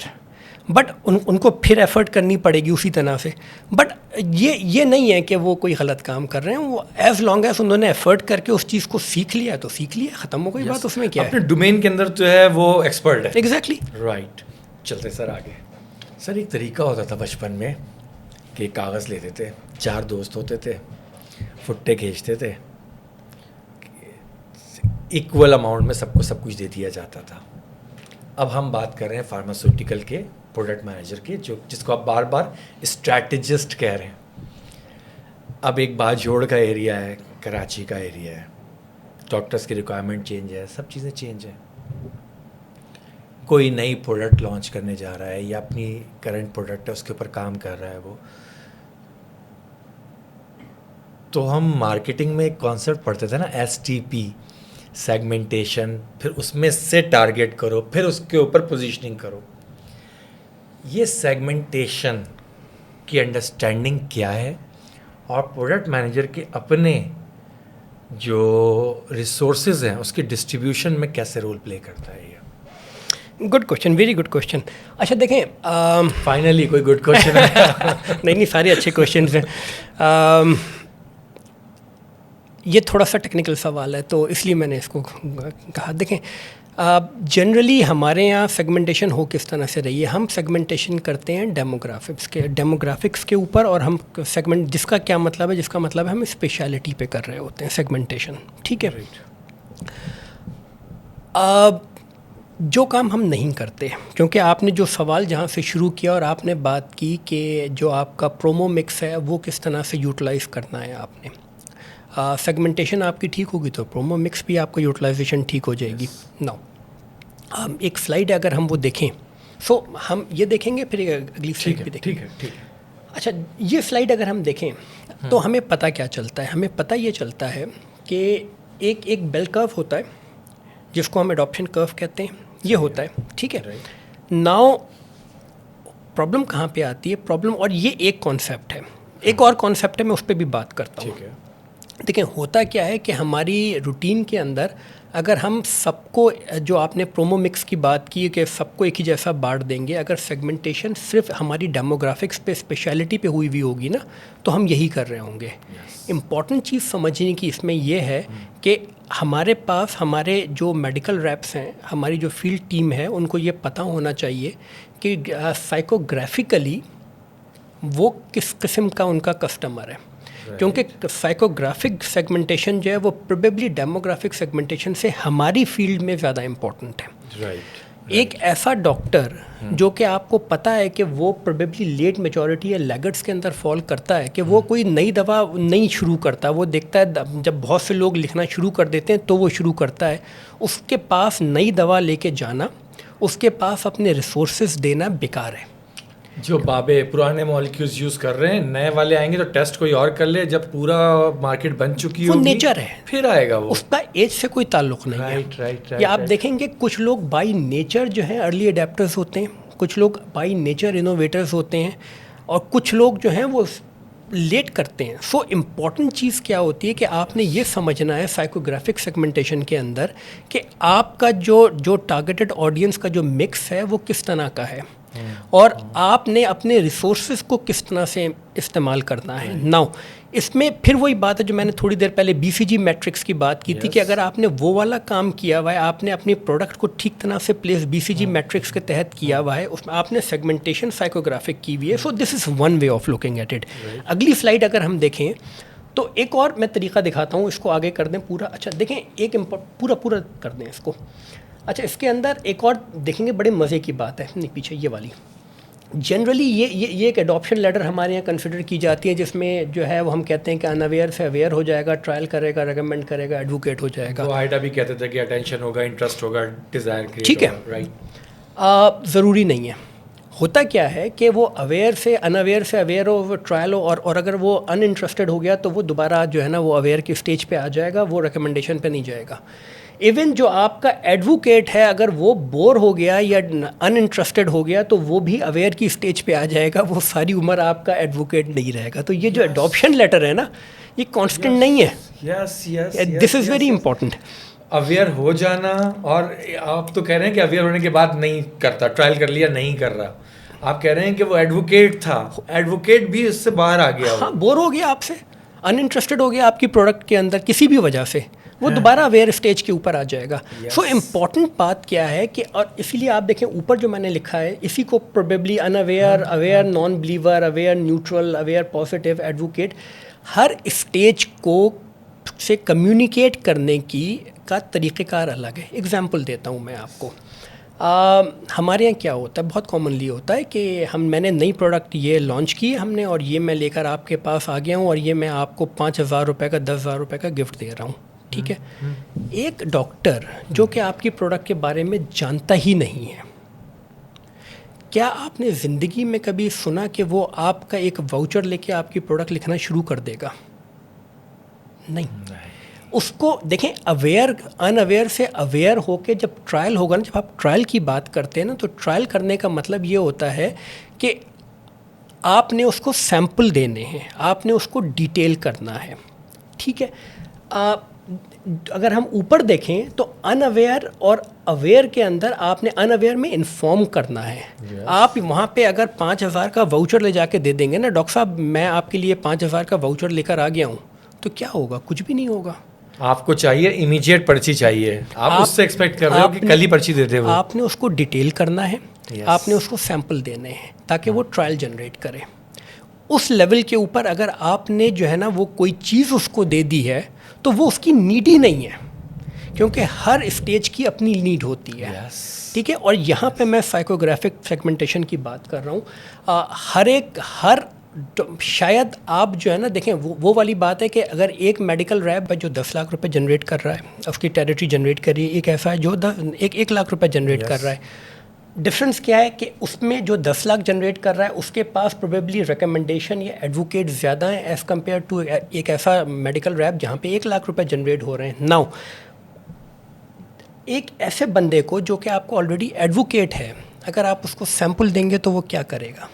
بٹ ان کو پھر ایفرٹ کرنی پڑے گی اسی طرح سے. بٹ یہ نہیں ہے کہ وہ کوئی غلط کام کر رہے ہیں, وہ ایز لانگ ایز انہوں نے ایفرٹ کر کے اس چیز کو سیکھ لیا تو سیکھ لیا, ختم ہو گئی بات. اس میں کیا ہے, اپنے ڈومین کے اندر جو ہے وہ ایکسپرٹ ہے. ایگزیکٹلی. رائٹ. چلتے سر آگے. سر ایک طریقہ ہوتا تھا بچپن میں کہ کاغذ لیتے تھے, 4 دوست ہوتے تھے, فٹے کھینچتے تھے, ایکول اماؤنٹ میں سب کو سب کچھ دے دیا جاتا تھا. اب ہم بات کر رہے ہیں فارماسیوٹیکل کے پروڈکٹ مینیجر کے, جس کو آپ بار بار اسٹریٹجسٹ کہہ رہے ہیں. اب ایک باجوڑ کا ایریا ہے, کراچی کا ایریا ہے, ڈاکٹرس کی ریکوائرمنٹ چینج ہے, سب چیزیں چینج ہیں. کوئی نئی پروڈکٹ لانچ کرنے جا رہا ہے یا اپنی کرنٹ پروڈکٹ ہے اس کے اوپر کام کر رہا ہے وہ, تو ہم مارکیٹنگ میں ایک کانسیپٹ پڑھتے تھے نا, STP, سیگمنٹیشن, پھر اس میں سے ٹارگیٹ کرو, پھر اس کے اوپر پوزیشننگ کرو. یہ سیگمنٹیشن کی انڈرسٹینڈنگ کیا ہے اور پروڈکٹ مینیجر کے اپنے جو ریسورسز ہیں اس کی ڈسٹریبیوشن میں کیسے رول پلے کرتا ہے یہ؟ Good question, very good question. اچھا دیکھیں, فائنلی کوئی گڈ کوشچن ہے. نہیں, سارے اچھے کوشچنز ہیں. یہ تھوڑا سا ٹیکنیکل سوال ہے تو اس لیے میں نے اس کو کہا. دیکھیں, جنرلی ہمارے یہاں سیگمنٹیشن ہو کس طرح سے رہی ہے, ہم سیگمنٹیشن کرتے ہیں ڈیموگرافکس کے اوپر, اور ہم سیگمنٹ, جس کا کیا مطلب ہے, جس کا مطلب ہے ہم اسپیشلٹی پہ کر رہے ہوتے ہیں سیگمنٹیشن. ٹھیک ہے. جو کام ہم نہیں کرتے, کیونکہ آپ نے جو سوال جہاں سے شروع کیا اور آپ نے بات کی کہ جو آپ کا پرومو مکس ہے وہ کس طرح سے یوٹیلائز کرنا ہے آپ نے, سیگمنٹیشن آپ کی ٹھیک ہوگی تو پرومو مکس بھی آپ کا یوٹیلائزیشن ٹھیک ہو جائے گی. نو, ایک سلائڈ اگر ہم وہ دیکھیں, سو ہم یہ دیکھیں گے, پھر اگلی سلائڈ بھی دیکھیں. ٹھیک ہے. اچھا یہ سلائڈ اگر ہم دیکھیں تو ہمیں پتہ کیا چلتا ہے؟ ہمیں پتہ یہ چلتا ہے کہ ایک بیل کرو ہوتا ہے جس کو ہم ایڈاپشن کرو کہتے ہیں، یہ ہوتا ہے، ٹھیک ہے. ناؤ پرابلم کہاں پہ آتی ہے؟ پرابلم، اور یہ ایک کانسیپٹ ہے، ایک اور کانسیپٹ ہے، میں اس پہ بھی بات کرتا ہوں. دیکھیں ہوتا کیا ہے کہ ہماری روٹین کے اندر اگر ہم سب کو، جو آپ نے پرومو مکس کی بات کی کہ سب کو ایک ہی جیسا بانٹ دیں گے، اگر سیگمنٹیشن صرف ہماری ڈیموگرافکس پہ، اسپیشلٹی پہ ہوئی ہوگی نا، تو ہم یہی کر رہے ہوں گے. امپورٹنٹ چیز سمجھنے کی اس میں یہ ہے کہ ہمارے پاس ہمارے جو میڈیکل ریپس ہیں، ہماری جو فیلڈ ٹیم ہے، ان کو یہ پتہ ہونا چاہیے کہ سائیکوگرافیکلی وہ کس قسم کا ان کا کسٹمر ہے. کیونکہ سائیکوگرافک سیگمنٹیشن جو ہے وہ پروبیبلی ڈیموگرافک سیگمنٹیشن سے ہماری فیلڈ میں زیادہ امپورٹنٹ ہے. ایک ایسا ڈاکٹر جو کہ آپ کو پتہ ہے کہ وہ پروبیبلی لیٹ میجورٹی یا لیگٹس کے اندر فال کرتا ہے، کہ وہ کوئی نئی دوا نہیں شروع کرتا، وہ دیکھتا ہے جب بہت سے لوگ لکھنا شروع کر دیتے ہیں تو وہ شروع کرتا ہے. اس کے پاس نئی دوا لے کے جانا، اس کے پاس اپنے ریسورسز دینا بیکار ہے. جو بابے پرانے مالیکیولز یوز کر رہے ہیں، نئے والے آئیں گے تو ٹیسٹ کوئی اور کر لے، جب پورا مارکیٹ بن چکی ہوگی، وہ نیچر ہے، پھر آئے گا. وہ اس کا ایج سے کوئی تعلق نہیں ہے. یا آپ دیکھیں گے کچھ لوگ بائی نیچر جو ہیں ارلی اڈیپٹرز ہوتے ہیں، کچھ لوگ بائی نیچر انوویٹرز ہوتے ہیں، اور کچھ لوگ جو ہیں وہ لیٹ کرتے ہیں. سو امپورٹنٹ چیز کیا ہوتی ہے کہ آپ نے یہ سمجھنا ہے سائیکوگرافک سیگمنٹیشن کے اندر کہ آپ کا جو ٹارگیٹڈ آڈینس کا جو مکس ہے وہ کس طرح کا ہے، اور آپ نے اپنے ریسورسز کو کس طرح سے استعمال کرنا ہے. ناؤ اس میں پھر وہی بات ہے جو میں نے تھوڑی دیر پہلے BCG میٹرکس کی بات کی تھی، کہ اگر آپ نے وہ والا کام کیا ہوا ہے، آپ نے اپنی پروڈکٹ کو ٹھیک طرح سے پلیس BCG میٹرکس کے تحت کیا ہوا ہے، اس میں آپ نے سیگمنٹیشن سائیکوگرافک کی ہوئی ہے. So this is one way of looking at it. اگلی سلائڈ اگر ہم دیکھیں تو ایک اور میں طریقہ دکھاتا ہوں، اس کو آگے کر دیں پورا. اچھا دیکھیں ایک پورا کر دیں اس کو. اچھا اس کے اندر ایک اور دیکھیں گے، بڑے مزے کی بات ہے، نہیں پیچھے یہ والی. جنرلی یہ ایک ایڈاپشن لیٹر ہمارے یہاں کنسیڈر کی جاتی ہے، جس میں جو ہے وہ ہم کہتے ہیں کہ انویئر سے اویئر ہو جائے گا، ٹرائل کرے گا، ریکمینڈ کرے گا، ایڈوکیٹ ہو جائے گا. وہ آئیڈا بھی کہتے تھے کہ اٹینشن ہوگا، انٹرسٹ ہوگا، ڈیزائر کریٹ ہوگا. ٹھیک ہے، رائٹ. ضروری نہیں ہے. ہوتا کیا ہے کہ وہ اویئر سے انویئر سے اویئر ہو، وہ ٹرائل ہو، اور اگر وہ ان انٹرسٹڈ ہو گیا تو وہ دوبارہ جو ہے نا وہ اویئر کی اسٹیج پہ آ جائے گا، وہ ریکمنڈیشن پہ نہیں جائے گا. ایون جو آپ کا ایڈوکیٹ ہے، اگر وہ بور ہو گیا یا ان انٹرسٹڈ ہو گیا تو وہ بھی اویئر کی اسٹیج پہ آ جائے گا، وہ ساری عمر آپ کا ایڈوکیٹ نہیں رہے گا. تو یہ جو ایڈاپشن لیٹر ہے نا، یہ کانسٹنٹ نہیں ہے. دس از ویری امپورٹنٹ. اویئر ہو جانا، اور آپ تو کہہ رہے ہیں کہ اویئر ہونے کے بعد نہیں کرتا، ٹرائل کر لیا نہیں کر رہا. آپ کہہ رہے ہیں کہ وہ ایڈوکیٹ تھا، ایڈوکیٹ بھی اس سے باہر آ گیا. ہاں، بور ہو گیا آپ سے، ان انٹرسٹڈ ہو گیا آپ کی پروڈکٹ کے اندر کسی بھی وجہ سے، وہ دوبارہ اویئر اسٹیج کے اوپر آ جائے گا. سو امپورٹنٹ بات کیا ہے کہ، اور اسی لیے آپ دیکھیں اوپر جو میں نے لکھا ہے، اسی کو probably unaware, aware non believer, aware neutral, aware positive, advocate, ہر اسٹیج کو سے کمیونیکیٹ کرنے کی کا طریقہ کار الگ ہے. اگزامپل دیتا ہوں میں آپ کو. ہمارے یہاں کیا ہوتا ہے، بہت کامنلی ہوتا ہے کہ میں نے نئی پروڈکٹ یہ لانچ کی ہم نے، اور یہ میں لے کر آپ کے پاس آ گیا ہوں، اور یہ میں آپ کو 5,000 روپے کا 10,000 روپے کا گفٹ دے رہا ہوں. ٹھیک ہے. ایک ڈاکٹر جو کہ آپ کی پروڈکٹ کے بارے میں جانتا ہی نہیں ہے، کیا آپ نے زندگی میں کبھی سنا کہ وہ آپ کا ایک واؤچر لے کے آپ کی پروڈکٹ لکھنا شروع کر دے گا؟ نہیں. اس کو دیکھیں، اویئر ان اویئر سے اویئر ہو کے جب ٹرائل ہوگا نا، جب آپ ٹرائل کی بات کرتے ہیں نا، تو ٹرائل کرنے کا مطلب یہ ہوتا ہے کہ آپ نے اس کو سیمپل دینے ہیں، آپ نے اس کو ڈیٹیل کرنا ہے. ٹھیک ہے. اگر ہم اوپر دیکھیں تو ان اویئر اور اویئر کے اندر آپ نے ان اویئر میں انفارم کرنا ہے. آپ وہاں پہ اگر 5,000 کا واؤچر لے جا کے دے دیں گے نا، ڈاکٹر صاحب میں آپ کے لیے 5,000 کا واؤچر لے کر آ گیا ہوں، تو کیا ہوگا؟ کچھ بھی نہیں ہوگا. آپ کو چاہیے امیجیٹ پرچی چاہیے، آپ اس سے ایکسپیکٹ کر رہے ہو کہ کل ہی پرچی دے دے. وہ آپ نے اس کو ڈیٹیل کرنا ہے، آپ نے اس کو سیمپل دینے ہیں تاکہ وہ ٹرائل جنریٹ کرے. اس لیول کے اوپر اگر آپ نے جو ہے نا وہ کوئی چیز اس کو دے دی ہے تو وہ اس کی نیڈ ہی نہیں ہے، کیونکہ ہر اسٹیج کی اپنی نیڈ ہوتی ہے. ٹھیک ہے. اور یہاں پہ میں سائیکوگرافک سیگمنٹیشن کی بات کر رہا ہوں. ہر شاید آپ جو ہے نا دیکھیں، وہ والی بات ہے کہ اگر ایک میڈیکل ریپ ہے جو 10 لاکھ روپے جنریٹ کر رہا ہے، اس کی ٹیریٹری جنریٹ کر رہی ہے، ایک ایسا ہے جو 1 لاکھ روپے جنریٹ کر رہا ہے. ڈفرینس کیا ہے کہ اس میں جو 10 لاکھ جنریٹ کر رہا ہے اس کے پاس پروبیبلی ریکمنڈیشن یا ایڈوکیٹ زیادہ ہیں ایز کمپیئر ٹو ایک ایسا میڈیکل ریپ جہاں پہ 1 لاکھ روپے جنریٹ ہو رہے ہیں. ناؤ ایک ایسے بندے کو جو کہ آپ کو آلریڈی ایڈوکیٹ ہے, اگر آپ اس کو سیمپل دیں گے تو وہ کیا کرے گا؟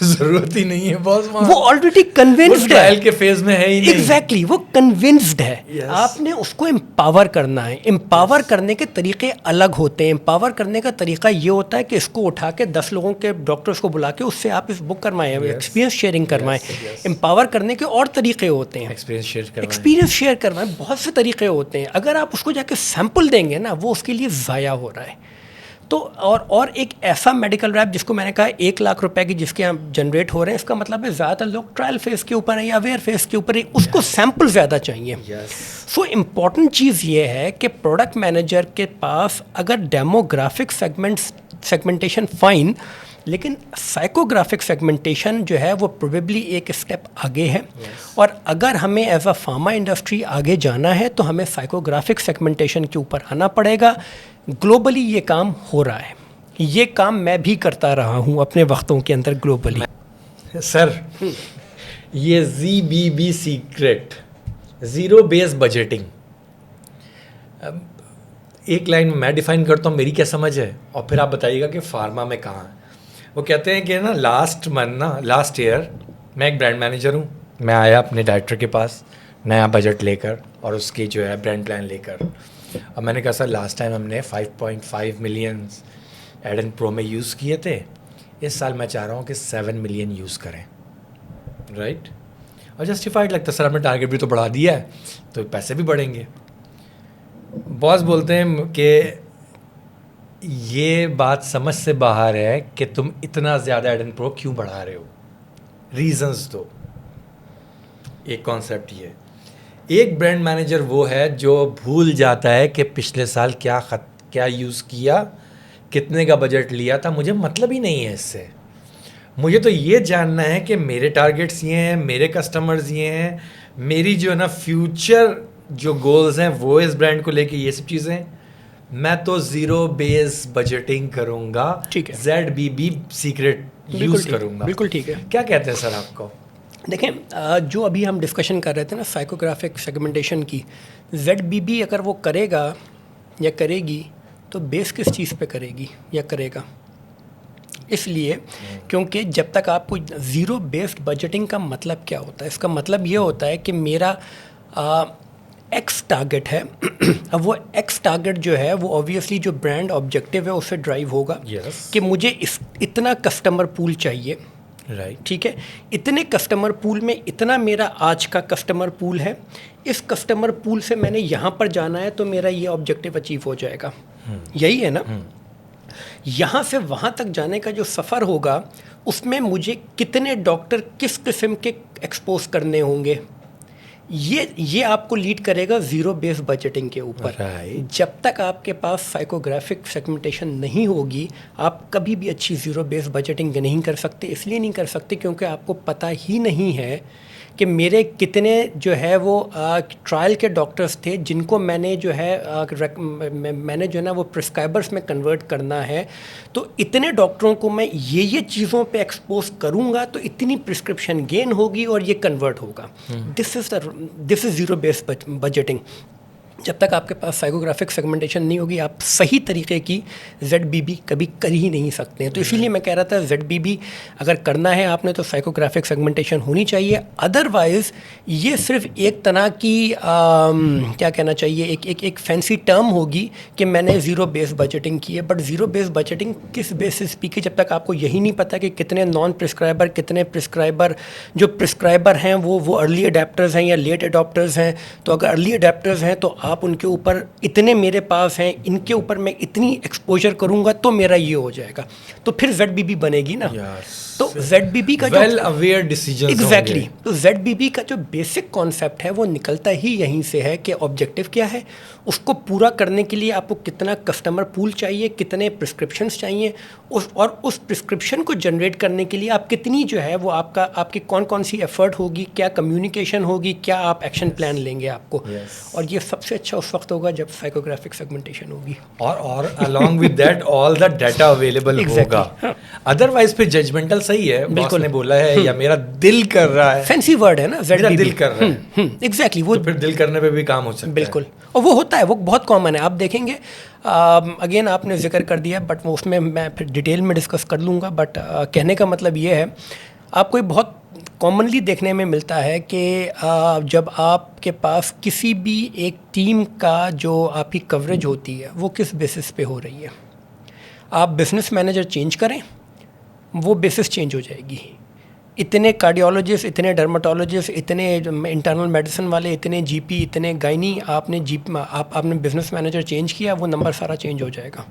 ضرورت ہی نہیں ہے باس, وہ آلریڈی کنونسڈ ہے, ٹرائل کے فیز میں ہے ہی نہیں. ایگزیکٹلی وہ کنونسڈ ہے. آپ نے اس کو امپاور کرنا ہے. امپاور کرنے کے طریقے الگ ہوتے ہیں. امپاور کرنے کا طریقہ یہ ہوتا ہے کہ اس کو اٹھا کے 10 لوگوں کے ڈاکٹرس کو بلا کے اس سے آپ اس بک کروائیں, ایکسپیرینس شیئرنگ کروائیں. امپاور کرنے کے اور طریقے ہوتے ہیں, ایکسپیرینس شیئر کروائیں, بہت سے طریقے ہوتے ہیں. اگر آپ اس کو جا کے سیمپل دیں گے نا, وہ اس کے لیے ضائع ہو رہا ہے. تو اور ایک ایسا میڈیکل ریپ جس کو میں نے کہا 1 لاکھ روپے کی جس کے یہاں جنریٹ ہو رہے ہیں, اس کا مطلب ہے زیادہ تر لوگ ٹرائل فیز کے اوپر ہیں یا اویئر فیز کے اوپر ہیں, اس کو سیمپل زیادہ چاہیے. سو امپورٹنٹ چیز یہ ہے کہ پروڈکٹ مینیجر کے پاس اگر ڈیموگرافک سیگمنٹیشن فائن, لیکن سائیکوگرافک سیگمنٹیشن جو ہے وہ پروبیبلی ایک اسٹیپ آگے ہے. اور اگر ہمیں ایز اے فارما انڈسٹری آگے جانا ہے تو ہمیں سائیکوگرافک سیگمنٹیشن کے اوپر آنا پڑے گا. گلوبلی یہ کام ہو رہا ہے, یہ کام میں بھی کرتا رہا ہوں اپنے وقتوں کے اندر گلوبلی. سر یہ ZBB سیکرٹ, زیرو بیس بجٹنگ, ایک لائن میں ڈیفائن کرتا ہوں, میری کیا سمجھ ہے, اور پھر آپ بتائیے گا کہ فارما میں کہاں ہے. وہ کہتے ہیں کہ لاسٹ ایئر میں ایک برانڈ مینیجر ہوں, میں آیا اپنے ڈائریکٹر کے پاس نیا بجٹ لے کر اور اس کی جو ہے برانڈ پلان لے کر, اور میں نے کہا سر لاسٹ ٹائم ہم نے 5.5 ملین ایڈ اینڈ پرو میں یوز کیے تھے, اس سال میں چاہ رہا ہوں کہ 7 ملین یوز کریں, رائٹ. اور جسٹیفائڈ لگتا ہے, سر ہم نے ٹارگیٹ بھی تو بڑھا دیا ہے تو پیسے بھی بڑھیں گے. باس بولتے ہیں کہ یہ بات سمجھ سے باہر ہے کہ تم اتنا زیادہ ایڈ اینڈ پرو کیوں بڑھا رہے ہو, ریزنز دو. ایک کانسیپٹ یہ, ایک برانڈ مینیجر وہ ہے جو بھول جاتا ہے کہ پچھلے سال کیا یوز کیا, کتنے کا بجٹ لیا تھا, مجھے مطلب ہی نہیں ہے اس سے. مجھے تو یہ جاننا ہے کہ میرے ٹارگیٹس یہ ہیں, میرے کسٹمرز یہ ہیں, میری جو ہے نا فیوچر جو گولز ہیں وہ اس برانڈ کو لے کے یہ سب چیزیں. میں تو زیرو بیس بجٹنگ کروں گا, ZBB سیکرٹ یوز کروں گا. بالکل ٹھیک ہے. کیا کہتے ہیں سر آپ کو؟ دیکھیں جو ابھی ہم ڈسکشن کر رہے تھے نا سائیکوگرافک سیگمنٹیشن کی, ZBB اگر وہ کرے گا یا کرے گی تو بیس کس چیز پہ کرے گی یا کرے گا؟ اس لیے کیونکہ جب تک آپ کو زیرو بیسڈ بجٹنگ کا مطلب کیا ہوتا ہے, اس کا مطلب یہ ہوتا ہے کہ میرا ایکس ٹارگیٹ ہے, اب وہ ایکس ٹارگیٹ جو ہے وہ اوبویسلی جو برانڈ آبجیکٹیو ہے اس سے ڈرائیو ہوگا کہ مجھے اتنا کسٹمر پول چاہیے, رائٹ, ٹھیک ہے, اتنے کسٹمر پول میں اتنا میرا آج کا کسٹمر پول ہے, اس کسٹمر پول سے میں نے یہاں پر جانا ہے تو میرا یہ آبجیکٹیو اچیو ہو جائے گا. یہی ہے نا. یہاں سے وہاں تک جانے کا جو سفر ہوگا اس میں مجھے کتنے ڈاکٹر کس قسم کے ایکسپوز کرنے ہوں گے, یہ آپ کو لیڈ کرے گا زیرو بیس بجٹنگ کے اوپر. جب تک آپ کے پاس سائیکوگرافک سیگمنٹیشن نہیں ہوگی آپ کبھی بھی اچھی زیرو بیس بجٹنگ نہیں کر سکتے. اس لیے نہیں کر سکتے کیونکہ آپ کو پتہ ہی نہیں ہے کہ میرے کتنے جو ہے وہ ٹرائل کے ڈاکٹرز تھے جن کو میں نے جو ہے نا وہ پرسکرائبرز میں کنورٹ کرنا ہے, تو اتنے ڈاکٹروں کو میں یہ چیزوں پہ ایکسپوز کروں گا تو اتنی پرسکرپشن گین ہوگی اور یہ کنورٹ ہوگا. دس از زیرو بیس بجٹنگ. جب تک آپ کے پاس سائیکوگرافک سیگمنٹیشن نہیں ہوگی آپ صحیح طریقے کی ZBB کبھی کر ہی نہیں سکتے ہیں. تو اسی لیے میں کہہ رہا تھا ZBB اگر کرنا ہے آپ نے تو سائیکوگرافک سیگمنٹیشن ہونی چاہیے. ادروائز یہ صرف ایک طرح کی کیا کہنا چاہیے ایک فینسی ٹرم ہوگی کہ میں نے زیرو بیس بجٹنگ کی ہے. بٹ زیرو بیس بجٹنگ کس بیسس پہ کی, جب تک آپ کو یہی نہیں پتہ کہ کتنے نان پرسکرائبر کتنے پرسکرائبر جو پرسکرائبر ہیں وہ ارلی اڈیپٹرز ہیں یا لیٹ اڈاپٹرز ہیں. تو اگر ارلی اڈیپٹرز ہیں تو آپ ان کے اوپر اتنے میرے پاس ہیں, ان کے اوپر میں اتنی ایکسپوجر کروں گا تو میرا یہ ہو جائے گا, تو پھر ZBB بنے گی نا. تو ZBB کا جو ویل اویئر ڈیسیجنز ایگزیکٹلی, تو ZBB کا جو بیسک کانسیپٹ ہے وہ نکلتا ہی یہیں سے ہے کہ آبجیکٹیو کیا ہے, اس کو پورا کرنے کے لیے آپ کو کتنا کسٹمر پول چاہیے, کتنے پرسکرپشنس چاہیے, اور اس پرسکرپشن کو جنریٹ کرنے کے لیے آپ کتنی جو ہے وہ آپ کی کون سی ایفرٹ ہوگی, کیا کمیونیکیشن ہوگی, کیا آپ ایکشن پلان لیں گے آپ کو. اور یہ سب سے اچھا اس وقت ہوگا جب سائیکوگرافک سیگمنٹیشن ہوگی اور along with that all the data available ہوگا. ادروائز پھر ججمنٹل صحیح ہے, باس نے بولا ہے یا میرا دل کر رہا ہے, فینسی ورڈ ہے نا, میرا دل کر رہا ہے, ایگزیکٹلی وہ پھر دل کرنے پہ بھی کام ہو سکتا ہے. بالکل, اور وہ ہوتا ہے, وہ بہت کامن ہے. آپ دیکھیں گے اگین آپ نے ذکر کر دیا, بٹ وہ اس میں پھر ڈیٹیل میں ڈسکس کر لوں گا. بٹ کہنے کا مطلب یہ ہے, آپ کو بہت کامنلی دیکھنے میں ملتا ہے کہ جب آپ کے پاس کسی بھی ایک ٹیم کا جو آپ کی کوریج ہوتی ہے وہ کس بیسس پہ ہو رہی ہے. آپ بزنس مینیجر چینج کریں, وہ بیسس چینج ہو جائے گی. اتنے کارڈیولوجسٹ, اتنے ڈرماٹولوجسٹ, اتنے انٹرنل میڈیسن والے, اتنے جی پی, اتنے گائنی, آپ نے بزنس مینیجر چینج کیا, وہ نمبر سارا چینج ہو جائے گا.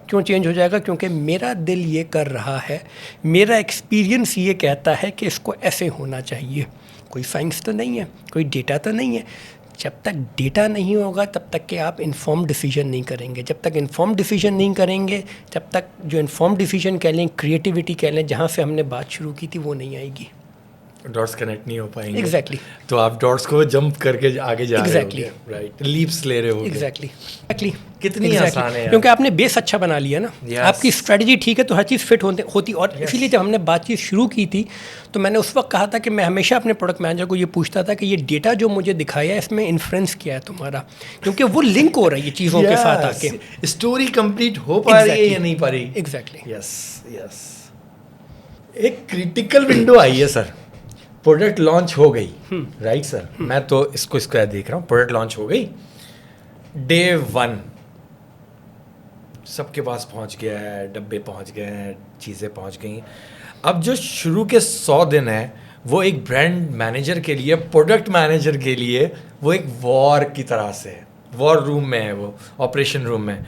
کیوں چینج ہو جائے گا؟ کیونکہ میرا دل یہ کر رہا ہے, میرا ایکسپیرینس یہ کہتا ہے کہ اس کو ایسے ہونا چاہیے. کوئی سائنس تو نہیں ہے, کوئی ڈیٹا تو نہیں ہے. جب تک ڈیٹا نہیں ہوگا تب تک کہ آپ انفارم ڈیسیجن نہیں کریں گے. جب تک انفارم ڈیسیجن نہیں کریں گے, جب تک جو انفارم ڈیسیجن کہہ لیں, کریٹیوٹی کہہ لیں, جہاں سے ہم نے بات شروع کی تھی, وہ نہیں آئے گی. ڈاٹس کنیکٹ نہیں ہو پائیں گے. ایگزیکٹلی. تو آپ ڈاٹس کو جمپ کر کے آگے جا رہے ایگزیکٹلی رائٹ, لیپس لے رہے ہو. ایگزیکٹلی کتنی آسان ہے, کیونکہ آپ نے بیس اچھا بنا لیا نا, آپ کی اسٹریٹجی ٹھیک ہے تو ہر چیز فٹ ہوتی. اور اسی لیے جب ہم نے بات چیت شروع کی تھی تو میں نے اس وقت کہا تھا کہ میں ہمیشہ اپنے پروڈکٹ مینیجر کو یہ پوچھتا تھا کہ یہ ڈیٹا جو مجھے دکھایا ہے اس میں انفرنس کیا ہے تمہارا, کیونکہ وہ لنک ہو رہی ہے چیزوں کے ساتھ آ کے. اسٹوری کمپلیٹ ہو پا رہی ہے یا نہیں پا رہی. ایگزیکٹلی. یس. ایک کریٹیکل ونڈو آئی ہے سر, پروڈکٹ لانچ ہو گئی, رائٹ سر. میں تو اس کو دیکھ رہا ہوں, پروڈکٹ لانچ ہو گئی, ڈے 1 سب کے پاس پہنچ گیا ہے, ڈبے پہنچ گئے ہیں, چیزیں پہنچ گئی. اب جو شروع کے 100 دن ہیں وہ ایک برانڈ مینیجر کے لیے, پروڈکٹ مینیجر کے لیے وہ ایک وار کی طرح سے ہے. وار روم میں ہے, وہ آپریشن روم میں.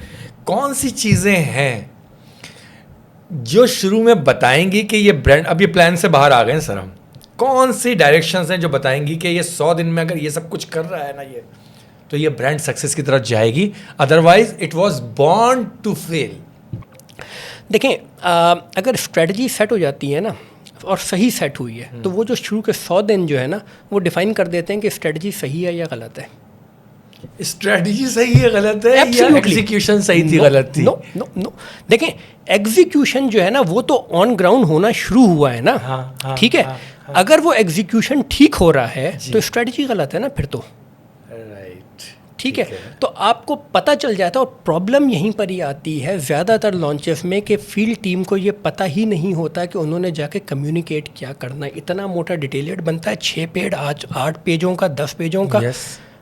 کون سی چیزیں ہیں جو شروع میں بتائیں گی کہ یہ برانڈ, اب یہ پلان سے باہر آ گئے ہیں سر ہم, کون سی ڈائریکشنز ہیں جو بتائیں گی کہ یہ 100 دن میں اگر یہ سب کچھ کر رہا ہے نا یہ, تو یہ برانڈ سکسیس کی طرف جائے گی, otherwise it was born to fail. دیکھیں اگر اسٹریٹجی سیٹ ہو جاتی ہے نا اور صحیح سیٹ ہوئی ہے تو وہ جو شروع کے 100 دن جو ہے نا وہ ڈیفائن کر دیتے ہیں کہ اسٹریٹجی صحیح ہے یا غلط ہے. اسٹریٹجی صحیح ہے غلط ہے, یا ایگزیکیوشن صحیح تھی غلط تھی؟ نو. دیکھیں ایگزیکیوشن جو ہے نا وہ تو آن گراؤنڈ ہونا شروع ہوا ہے نا, ٹھیک ہے. اگر وہ ایگزیکیوشن ٹھیک ہو رہا ہے تو اسٹریٹجی غلط ہے نا پھر تو, ٹھیک ہے. تو آپ کو پتہ چل جاتا ہے. اور پرابلم یہیں پر ہی آتی ہے زیادہ تر لانچز میں کہ فیلڈ ٹیم کو یہ پتہ ہی نہیں ہوتا کہ انہوں نے جا کے کمیونیکیٹ کیا کرنا ہے. اتنا موٹا ڈیٹیلڈ بنتا ہے, 6 پیج 8 پیجوں کا, 10 پیجوں کا.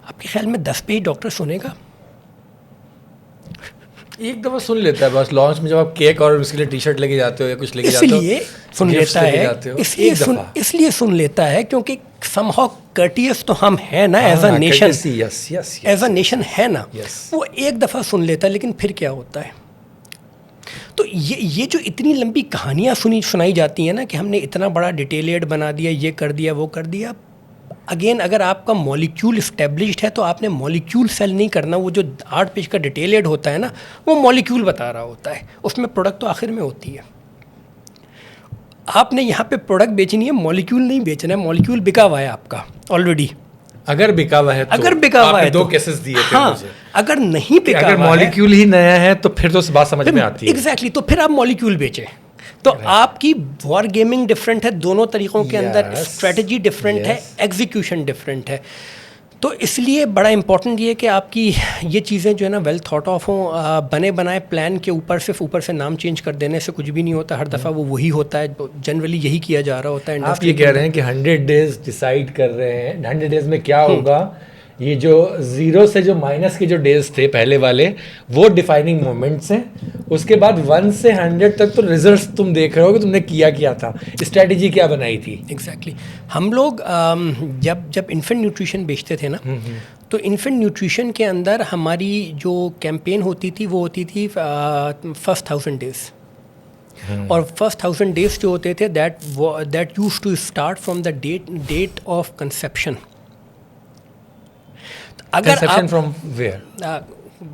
آپ کے خیال میں 10 پیج ڈاکٹر سنے گا؟ ایک دفعہ سن لیتا ہے بس لانچ میں, جب آپ کیک اور اس کے لیے ٹی شرٹ لے کے جاتے ہو یا کچھ لے کے جاتے ہو, اس لیے سن لیتا ہے, اس لیے سن لیتا ہے کیونکہ سم ہاؤ کرٹیس تو ہم ہیں نا as a nation, as a nation ہے نا. وہ ایک دفعہ سن لیتا ہے, لیکن پھر کیا ہوتا ہے. تو یہ جو اتنی لمبی کہانیاں سنائی جاتی ہیں نا کہ ہم نے اتنا بڑا ڈیٹیلڈ بنا دیا, یہ کر دیا, وہ کر دیا. اگین اگر آپ کا مالیکیول اسٹیبلشڈ ہے تو آپ نے مالیکیول سیل نہیں کرنا. وہ جو 8 پیج کا ڈیٹیلڈ ہوتا ہے نا وہ مالیکیول بتا رہا ہوتا ہے, اس میں پروڈکٹ تو آخر میں ہوتی ہے. آپ نے یہاں پہ پروڈکٹ بیچنی ہے, مالیکیول نہیں بیچنا ہے. مالیکیول بکا ہوا ہے آپ کا آلریڈی. اگر بکا ہوا ہے تو, اگر بکا ہوا ہے 2 کیسز دیے تھے مجھے. اگر نہیں بکا ہوا ہے, اگر مالیکیول ہی نیا ہے تو پھر تو بات سمجھ میں آتی ہے. ایگزیکٹلی. تو پھر آپ مالیکیول بیچیں. تو آپ کی وار گیمنگ ڈفرینٹ ہے دونوں طریقوں کے اندر, اسٹریٹجی ڈفرینٹ ہے, ایگزیکیوشن ڈفرینٹ ہے. تو اس لیے بڑا امپورٹنٹ یہ کہ آپ کی یہ چیزیں جو ہے نا ویل تھاٹ آف ہوں. بنے بنائے پلان کے اوپر سے نام چینج کر دینے سے کچھ بھی نہیں ہوتا. ہر دفعہ وہ وہی ہوتا ہے, جنرلی یہی کیا جا رہا ہوتا ہے. آپ یہ کہہ رہے ہیں کہ 100 ڈیز ڈیسائیڈ کر رہے ہیں, 100 ڈیز میں کیا ہوگا. یہ جو 0 سے جو مائنس کے جو ڈیز تھے پہلے والے وہ ڈیفائننگ مومنٹس ہیں. اس کے بعد 1 سے 100 تک تو ریزلٹس تم دیکھ رہے ہو کہ تم نے کیا تھا, اسٹریٹجی کیا بنائی تھی. ایگزیکٹلی. ہم لوگ جب انفنٹ نیوٹریشن بیچتے تھے نا تو انفنٹ نیوٹریشن کے اندر ہماری جو کیمپین ہوتی تھی وہ ہوتی تھی فرسٹ 1000 ڈیز. اور فرسٹ 1000 ڈیز جو ہوتے تھے that use to start from the date of conception. اگر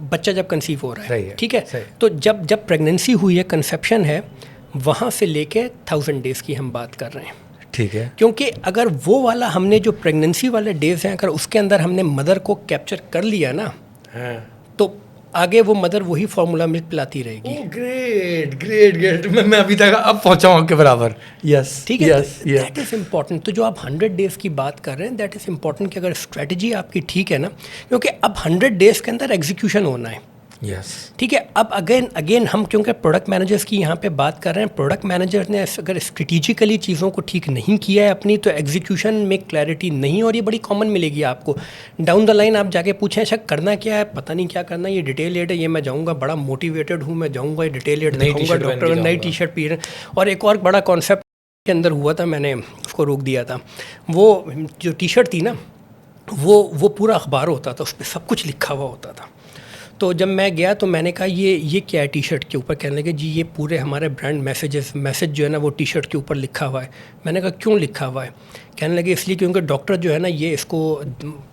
بچہ جب کنسیو ہو رہا ہے, ٹھیک ہے, تو جب پریگننسی ہوئی ہے, کنسیپشن ہے, وہاں سے لے کے 1000 ڈیز کی ہم بات کر رہے ہیں. ٹھیک ہے. کیونکہ اگر وہ والا ہم نے جو پریگننسی والے ڈیز ہیں اگر اس کے اندر ہم نے مدر کو کیپچر کر لیا نا ہاں تو آگے وہ مدر وہی فارمولا ملک پلاتی رہے گی. Great great great. میں ابھی تک اب پہنچا ہوں آپ کے برابر. یس ٹھیک ہے, یس دیٹ از امپورٹنٹ. تو جو آپ 100 ڈیز کی بات کر رہے ہیں, دیٹ از امپورٹنٹ کہ اگر اسٹریٹجی آپ کی ٹھیک ہے نا, کیونکہ اب 100 ڈیز کے اندر ایگزیکیوشن ہونا ہے. یس ٹھیک ہے. اب اگین ہم کیونکہ پروڈکٹ مینیجرس کی یہاں پہ بات کر رہے ہیں, پروڈکٹ مینیجر نے اگر اسٹریٹجیکلی چیزوں کو ٹھیک نہیں کیا ہے اپنی, تو ایگزیکیوشن میں کلیئرٹی نہیں, اور یہ بڑی کامن ملے گی آپ کو ڈاؤن دا لائن. آپ جا کے پوچھیں اچھا کرنا کیا ہے, پتہ نہیں کیا کرنا ہے, یہ ڈیٹیل ایڈ ہے, یہ میں جاؤں گا بڑا موٹیویٹڈ ہوں, میں جاؤں گا یہ ڈیٹیل ایڈ دکھاؤں گا, ڈاکٹر نئی ٹی شرٹ پی رہے ہیں. اور ایک اور بڑا کانسیپٹ کے اندر ہوا تھا, میں نے اس کو روک دیا تھا. وہ جو ٹی شرٹ تھی نا, وہ پورا اخبار ہوتا تھا, اس پہ سب کچھ لکھا ہوا ہوتا تھا. تو جب میں گیا تو میں نے کہا یہ کیا ہے ٹی شرٹ کے اوپر؟ کہنے لگے جی یہ پورے ہمارے برانڈ میسج جو ہے نا وہ ٹی شرٹ کے اوپر لکھا ہوا ہے. میں نے کہا کیوں لکھا ہوا ہے؟ کہنے لگے اس لیے کیونکہ ڈاکٹر جو ہے نا یہ اس کو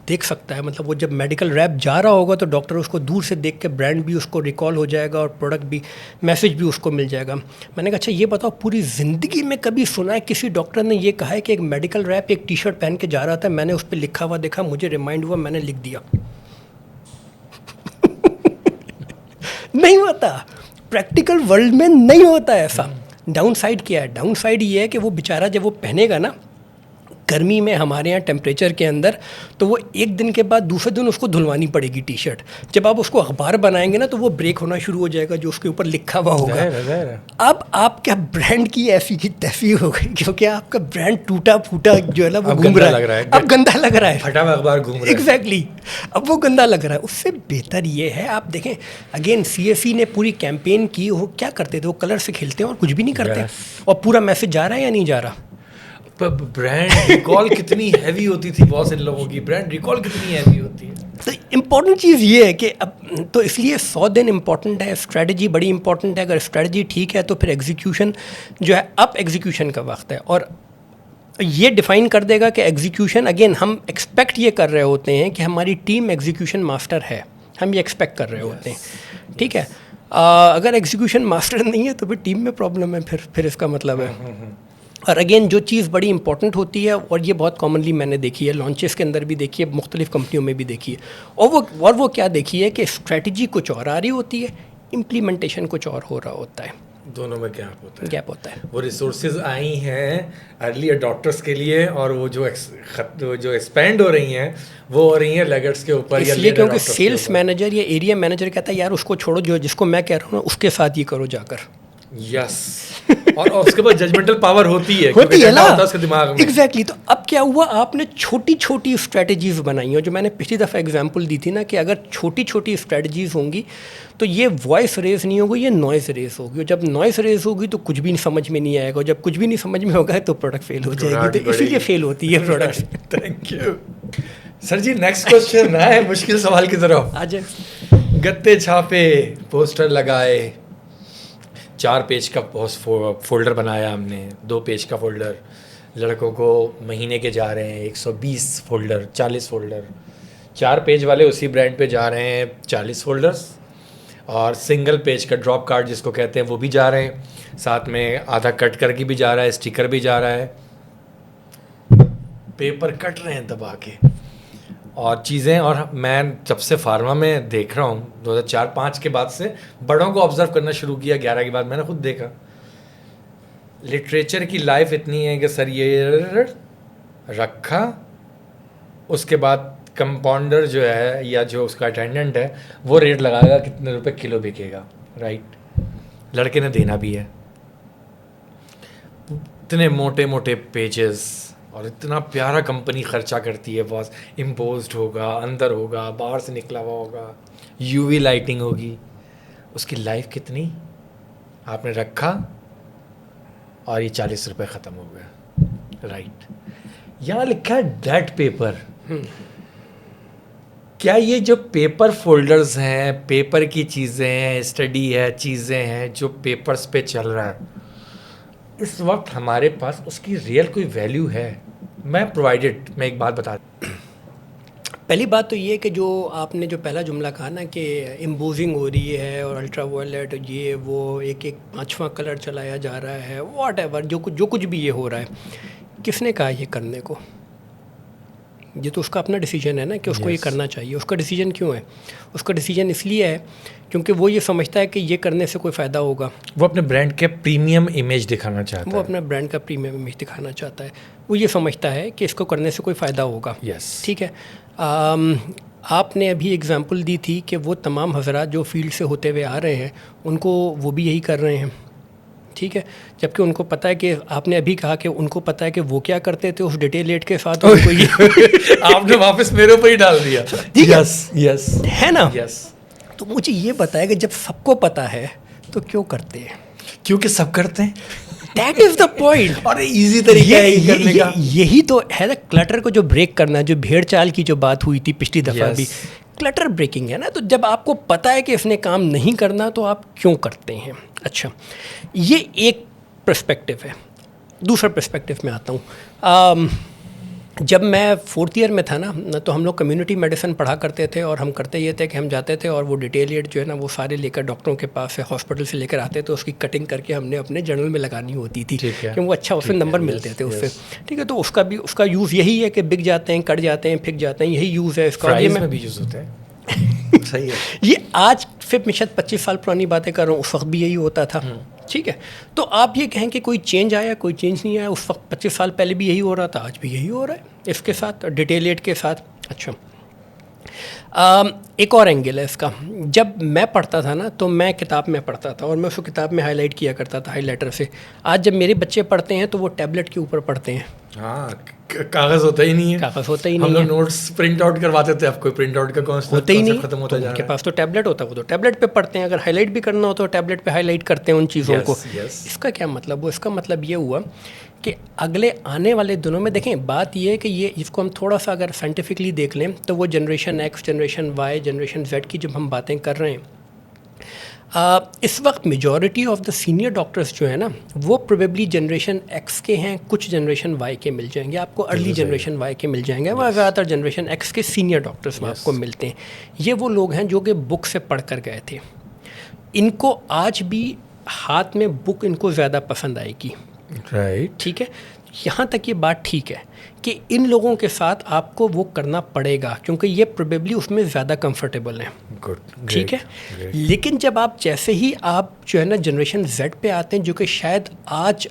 دیکھ سکتا ہے, مطلب وہ جب میڈیکل ریپ جا رہا ہوگا تو ڈاکٹر اس کو دور سے دیکھ کے برانڈ بھی اس کو ریکال ہو جائے گا اور پروڈکٹ بھی, میسج بھی اس کو مل جائے گا. میں نے کہا اچھا یہ بتاؤ پوری زندگی میں کبھی سنا ہے کسی ڈاکٹر نے یہ کہا ہے کہ ایک میڈیکل ریپ ایک ٹی شرٹ پہن کے جا رہا تھا, میں نے اس پہ لکھا ہوا دیکھا, مجھے ریمائنڈ ہوا, میں نے لکھ دیا. نہیں ہوتا, پریکٹیکل ورلڈ میں نہیں ہوتا ایسا. ڈاؤن سائڈ کیا ہے؟ ڈاؤن سائڈ یہ ہے کہ وہ بیچارہ جب وہ پہنے گا نا گرمی میں ہمارے یہاں ٹیمپریچر کے اندر, تو وہ ایک دن کے بعد دوسرے دن اس کو دھلوانی پڑے گی ٹی شرٹ. جب آپ اس کو اخبار بنائیں گے نا تو وہ بریک ہونا شروع ہو جائے گا جو اس کے اوپر لکھا ہوا ہوگا. اب آپ کا برانڈ کی ایسی کی تیسی ہو گئی کیونکہ آپ کا برانڈ ٹوٹا پھوٹا جو ہے نا وہ گھوم رہا ہے, اب گندا لگ رہا ہے, پھٹا ہوا اخبار گھوم رہا ہے. ایگزیکٹلی, اب وہ گندا لگ رہا ہے. اس سے بہتر یہ ہے آپ دیکھیں اگین CSE نے پوری کیمپین کی, وہ کیا کرتے تھے, وہ کلر سے کھیلتے ہیں اور کچھ بھی نہیں کرتے, اور پورا میسج جا رہا ہے یا نہیں جا رہا. برانڈ ریکال کتنی ہیوی ہوتی تھی باس ان لوگوں کی, برانڈ ریکال کتنی ہیوی ہوتی ہے. تو امپورٹنٹ چیز یہ ہے کہ اب تو اس لیے 100 دن امپورٹنٹ ہے, اسٹریٹجی بڑی امپورٹنٹ ہے. اگر اسٹریٹجی ٹھیک ہے تو پھر ایگزیکیوشن جو ہے, اب ایگزیکیوشن کا وقت ہے. اور یہ ڈیفائن کر دے گا کہ ایگزیکیوشن, اگین ہم ایکسپیکٹ یہ کر رہے ہوتے ہیں کہ ہماری ٹیم ایگزیکیوشن ماسٹر ہے, ہم یہ ایکسپیکٹ کر رہے ہوتے ہیں. ٹھیک ہے, اگر ایگزیکیوشن ماسٹر نہیں ہے تو پھر ٹیم میں پرابلم ہے, پھر اس کا مطلب ہے. اور اگین جو چیز بڑی امپورٹنٹ ہوتی ہے, اور یہ بہت کامنلی میں نے دیکھی ہے, لانچز کے اندر بھی دیکھی ہے, مختلف کمپنیوں میں بھی دیکھی ہے, اور وہ کیا دیکھی ہے کہ اسٹریٹجی کچھ اور آ رہی ہوتی ہے, امپلیمنٹیشن کچھ اور ہو رہا ہوتا ہے. دونوں میں گیپ ہوتا ہے. ہے. وہ ریسورسز آئی ہیں ارلی اڈاپٹرس کے لیے, اور وہ جو ایکسپینڈ ہو رہی ہیں وہ ہو رہی ہیں لیگرس کے اوپر. اس لیے کیونکہ سیلس مینیجر یا ایریا مینیجر کہتا ہے یار اس کو چھوڑو, جو جس کو میں کہہ رہا ہوں اس کے ساتھ یہ کرو جا کر. یس, اور اس کے بعد ججمنٹل پاور ہوتی ہے نا اس کے دماغ میں. ایگزیکٹلی. تو اب کیا ہوا, آپ نے چھوٹی چھوٹی اسٹریٹجیز بنائی ہیں, جو میں نے پچھلی دفعہ ایگزامپل دی تھی نا, کہ اگر چھوٹی چھوٹی اسٹریٹجیز ہوں گی تو یہ وائس ریز نہیں ہوگی, یہ نوائز ریز ہوگی. اور جب نوائز ریز ہوگی تو کچھ بھی سمجھ میں نہیں آئے گا, جب کچھ بھی نہیں سمجھ میں ہوگا تو پروڈکٹ فیل ہو جائے گی. تو اسی لیے فیل ہوتی ہے product. Thank you sir ji. Next question ہے مشکل سوال کی طرف. آ جائے. گتے چھاپے, پوسٹر لگائے, 4 پیج کا فولڈر بنایا ہم نے, 2 پیج کا فولڈر, لڑکوں کو مہینے کے جا رہے ہیں 120 فولڈر, 40 فولڈر, 4 پیج والے اسی برانڈ پہ جا رہے ہیں 40 فولڈرس, اور سنگل پیج کا ڈراپ کارڈ جس کو کہتے ہیں وہ بھی جا رہے ہیں, ساتھ میں آدھا کٹ کر کے بھی جا رہا ہے, اسٹیکر بھی جا رہا ہے, پیپر کٹ رہے ہیں دبا کے اور چیزیں. اور میں جب سے فارما میں دیکھ رہا ہوں 2004-05 کے بعد سے بڑوں کو آبزرو کرنا شروع کیا, 11 کے بعد میں نے خود دیکھا لٹریچر کی لائف اتنی ہے کہ سر یہ رکھا, اس کے بعد کمپاؤنڈر جو ہے یا جو اس کا اٹینڈنٹ ہے وہ ریٹ لگائے گا کتنے روپے کلو بکے گا, رائٹ. لڑکے نے دینا بھی ہے. اتنے موٹے موٹے پیجز, اور اتنا پیارا کمپنی خرچہ کرتی ہے, بس امپوزڈ ہوگا, اندر ہوگا, باہر سے نکلا ہوا ہوگا, UV لائٹنگ ہوگی, اس کی لائف کتنی. آپ نے رکھا اور یہ 40 روپے ختم ہو گیا, رائٹ. یہاں لکھا ہے ڈیٹ پیپر. کیا یہ جو پیپر فولڈرز ہیں, پیپر کی چیزیں ہیں, اسٹڈی ہے, چیزیں ہیں جو پیپرز پہ چل رہا ہے, اس وقت ہمارے پاس اس کی ریئل کوئی ویلیو ہے؟ میں پرووائڈیڈ, میں ایک بات بتا دوں. پہلی بات تو یہ کہ جو آپ نے جو پہلا جملہ کہا نا کہ امبوزنگ ہو رہی ہے اور الٹرا وائلٹ یہ وہ ایک 5واں کلر چلایا جا رہا ہے, واٹ ایور جو کچھ بھی یہ ہو رہا ہے, کس نے کہا یہ کرنے کو؟ یہ تو اس کا اپنا ڈیسیجن ہے نا کہ اس کو یہ کرنا چاہیے. اس کا ڈیسیجن کیوں ہے؟ اس کا ڈیسیجن اس لیے ہے کیونکہ وہ یہ سمجھتا ہے کہ یہ کرنے سے کوئی فائدہ ہوگا. وہ اپنے برانڈ کے پریمیم امیج دکھانا چاہتا ہے. وہ اپنا برانڈ کا پریمیم امیج دکھانا چاہتا ہے. وہ یہ سمجھتا ہے کہ اس کو کرنے سے کوئی فائدہ ہوگا. ٹھیک ہے. آپ نے ابھی اگزامپل دی تھی کہ وہ تمام حضرات جو فیلڈ سے ہوتے ہوئے آ رہے ہیں ان کو وہ بھی یہی کر رہے ہیں. ٹھیک ہے. جبکہ ان کو پتہ ہے کہ آپ نے ابھی کہا کہ ان کو پتہ ہے کہ وہ کیا کرتے تھے اس ڈیٹیل ایڈ کے ساتھ. آپ نے واپس میرے اوپر ہی ڈال دیا. یس ہے نا. تو مجھے یہ بتایا کہ جب سب کو پتہ ہے تو کیوں کرتے ہیں؟ کیونکہ سب کرتے ہیں. That is the point. اور ایزی طریقہ ہے یہ کرنے کا. یہی تو ہے نا کلٹر کو جو بریک کرنا. جو بھیڑ چال کی جو بات ہوئی تھی پچھلی دفعہ بھی, کلٹر بریکنگ ہے نا. تو جب آپ کو پتہ ہے کہ اس نے کام نہیں کرنا تو آپ کیوں کرتے ہیں؟ اچھا, یہ ایک پرسپیکٹو ہے. دوسرا پرسپیکٹو میں آتا ہوں. جب میں 4th ایئر میں تھا نا تو ہم لوگ کمیونٹی میڈیسن پڑھا کرتے تھے, اور ہم کرتے یہ تھے کہ ہم جاتے تھے اور وہ ڈیٹیل ایڈ جو ہے نا وہ سارے لے کر ڈاکٹروں کے پاس سے ہاسپٹل سے لے کر آتے تھے. اس کی کٹنگ کر کے ہم نے اپنے جرنل میں لگانی ہوتی تھی کہ وہ اچھا اس میں نمبر ملتے تھے اس سے. ٹھیک ہے. تو اس کا یوز یہی ہے کہ بک جاتے ہیں, کٹ جاتے ہیں, پھک جاتے ہیں. یہی یوز ہے اس کا. میں بھی یوز ہوتا ہے. صحیح ہے. یہ آج پھر میں شاید 25 سال پرانی باتیں کر رہا ہوں. اس وقت بھی یہی ہوتا تھا. ٹھیک ہے. تو آپ یہ کہیں کہ کوئی چینج آیا, کوئی چینج نہیں آیا. اس وقت 25 سال پہلے بھی یہی ہو رہا تھا, آج بھی یہی ہو رہا ہے اس کے ساتھ, ڈیٹیل ایڈ کے ساتھ. اچھا, ایک اور اینگل ہے اس کا. جب میں پڑھتا تھا نا تو میں کتاب میں پڑھتا تھا اور میں اس کو کتاب میں ہائی لائٹ کیا کرتا تھا ہائی لائٹر سے. آج جب میرے بچے پڑھتے ہیں تو وہ ٹیبلٹ کے اوپر پڑھتے ہیں. ہاں, کاغذ ہوتا ہی نہیں ہے. کاغذ ہوتا ہی نہیں. ہم لوگ نوٹس پرنٹ آؤٹ کرواتے تھے, اب کوئی پرنٹ آؤٹ کا کانسیپٹ ہوتا ہی نہیں. ختم ہوتا جا رہا ہے. ان کے پاس تو ٹیبلٹ ہوتا ہے, وہ تو ٹیبلٹ پہ پڑھتے ہیں. اگر ہائی لائٹ بھی کرنا ہو تو ٹیبلٹ پہ ہائی لائٹ کرتے ہیں ان چیزوں کو. اس کا کیا مطلب ہوا؟ اس کا مطلب یہ ہوا کہ اگلے آنے والے دنوں میں دیکھیں, بات یہ ہے کہ یہ اس کو ہم تھوڑا سا اگر سائنٹیفکلی دیکھ لیں تو وہ generation X, generation Y, generation Z کی جب ہم باتیں کر رہے ہیں, اس وقت majority of the senior doctors جو ہیں نا وہ پروبیبلی جنریشن ایکس کے ہیں, کچھ جنریشن وائی کے مل جائیں گے آپ کو, ارلی جنریشن وائی کے مل جائیں گے, وہ زیادہ تر جنریشن ایکس کے سینئر ڈاکٹرس میں آپ کو ملتے ہیں. یہ وہ لوگ ہیں جو کہ بک سے پڑھ کر گئے تھے. ان کو آج بھی ہاتھ میں بک ان کو زیادہ پسند آئے گی. رائٹ. ٹھیک ہے. یہاں تک یہ بات ٹھیک ہے کہ ان لوگوں کے ساتھ آپ کو وہ کرنا پڑے گا کیونکہ یہ پروبیبلی اس میں زیادہ کمفرٹیبل ہیں. ٹھیک ہے. لیکن جب آپ جیسے ہی آپ جو ہے نا جنریشن زیڈ پہ آتے ہیں, جو کہ شاید آج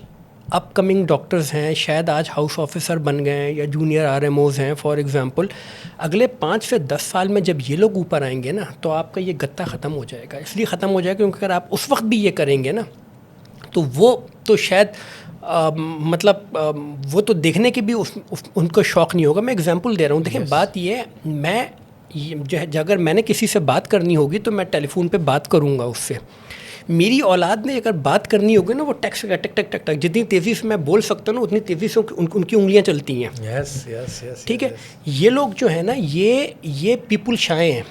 اپ کمنگ ڈاکٹرز ہیں, شاید آج ہاؤس آفیسر بن گئے ہیں یا جونیئر RMOs ہیں فار ایگزامپل, اگلے 5 سے 10 سال میں جب یہ لوگ اوپر آئیں گے نا تو آپ کا یہ گتا ختم ہو جائے گا. اس لیے ختم ہو جائے گا کیونکہ اگر آپ اس وقت بھی یہ کریں گے نا تو وہ تو شاید مطلب وہ تو دیکھنے کی بھی ان کو شوق نہیں ہوگا. میں اگزامپل دے رہا ہوں. دیکھیں بات یہ ہے, میں اگر میں نے کسی سے بات کرنی ہوگی تو میں ٹیلی فون پہ بات کروں گا اس سے. میری اولاد نے اگر بات کرنی ہوگی نا وہ ٹیکسٹ ٹک ٹک ٹک ٹک جتنی تیزی سے میں بول سکتا ہوں نا اتنی تیزی سے ان کی انگلیاں چلتی ہیں. ٹھیک ہے. یہ لوگ جو ہیں نا یہ پیپل شائیں ہیں.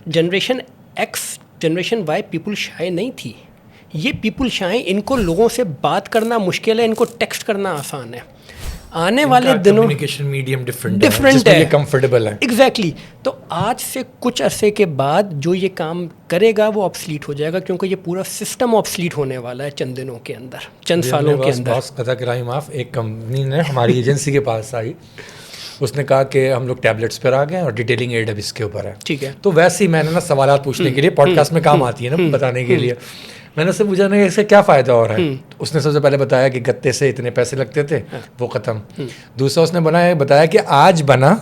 Generation X, generation Y people shine نہیں تھی. یہ پیپل شائیں, ان کو لوگوں سے بات کرنا مشکل ہے, ان کو ٹیکسٹ کرنا آسان ہے. آنے والے دنوں کمیونیکیشن میڈیم ڈفرینٹ ہے, کمفرٹیبل ہے. ایگزیکٹلی. تو آج سے کچھ عرصے کے بعد جو یہ کام کرے گا وہ آبسلیٹ ہو جائے گا کیونکہ یہ پورا سسٹم آبسلیٹ ہونے والا ہے چند دنوں کے اندر, چند سالوں کے اندر. قطع کرائی معاف, ایک کمپنی نے ہماری ایجنسی کے پاس آئی, اس نے کہا کہ ہم لوگ ٹیبلٹس پر آ گئے اور ڈیٹیلنگ ایڈ اب اس کے اوپر ہے. ٹھیک ہے. تو ویسے ہی میں نے نا سوالات پوچھنے کے لیے, پوڈ کاسٹ میں کام آتی ہے نا بتانے کے لیے, میں نے اس سے پوچھا نا اس سے کیا فائدہ ہو رہا ہے. اس نے سب سے پہلے بتایا کہ گتے سے اتنے پیسے لگتے تھے وہ ختم. دوسرا اس نے بتایا کہ آج بنا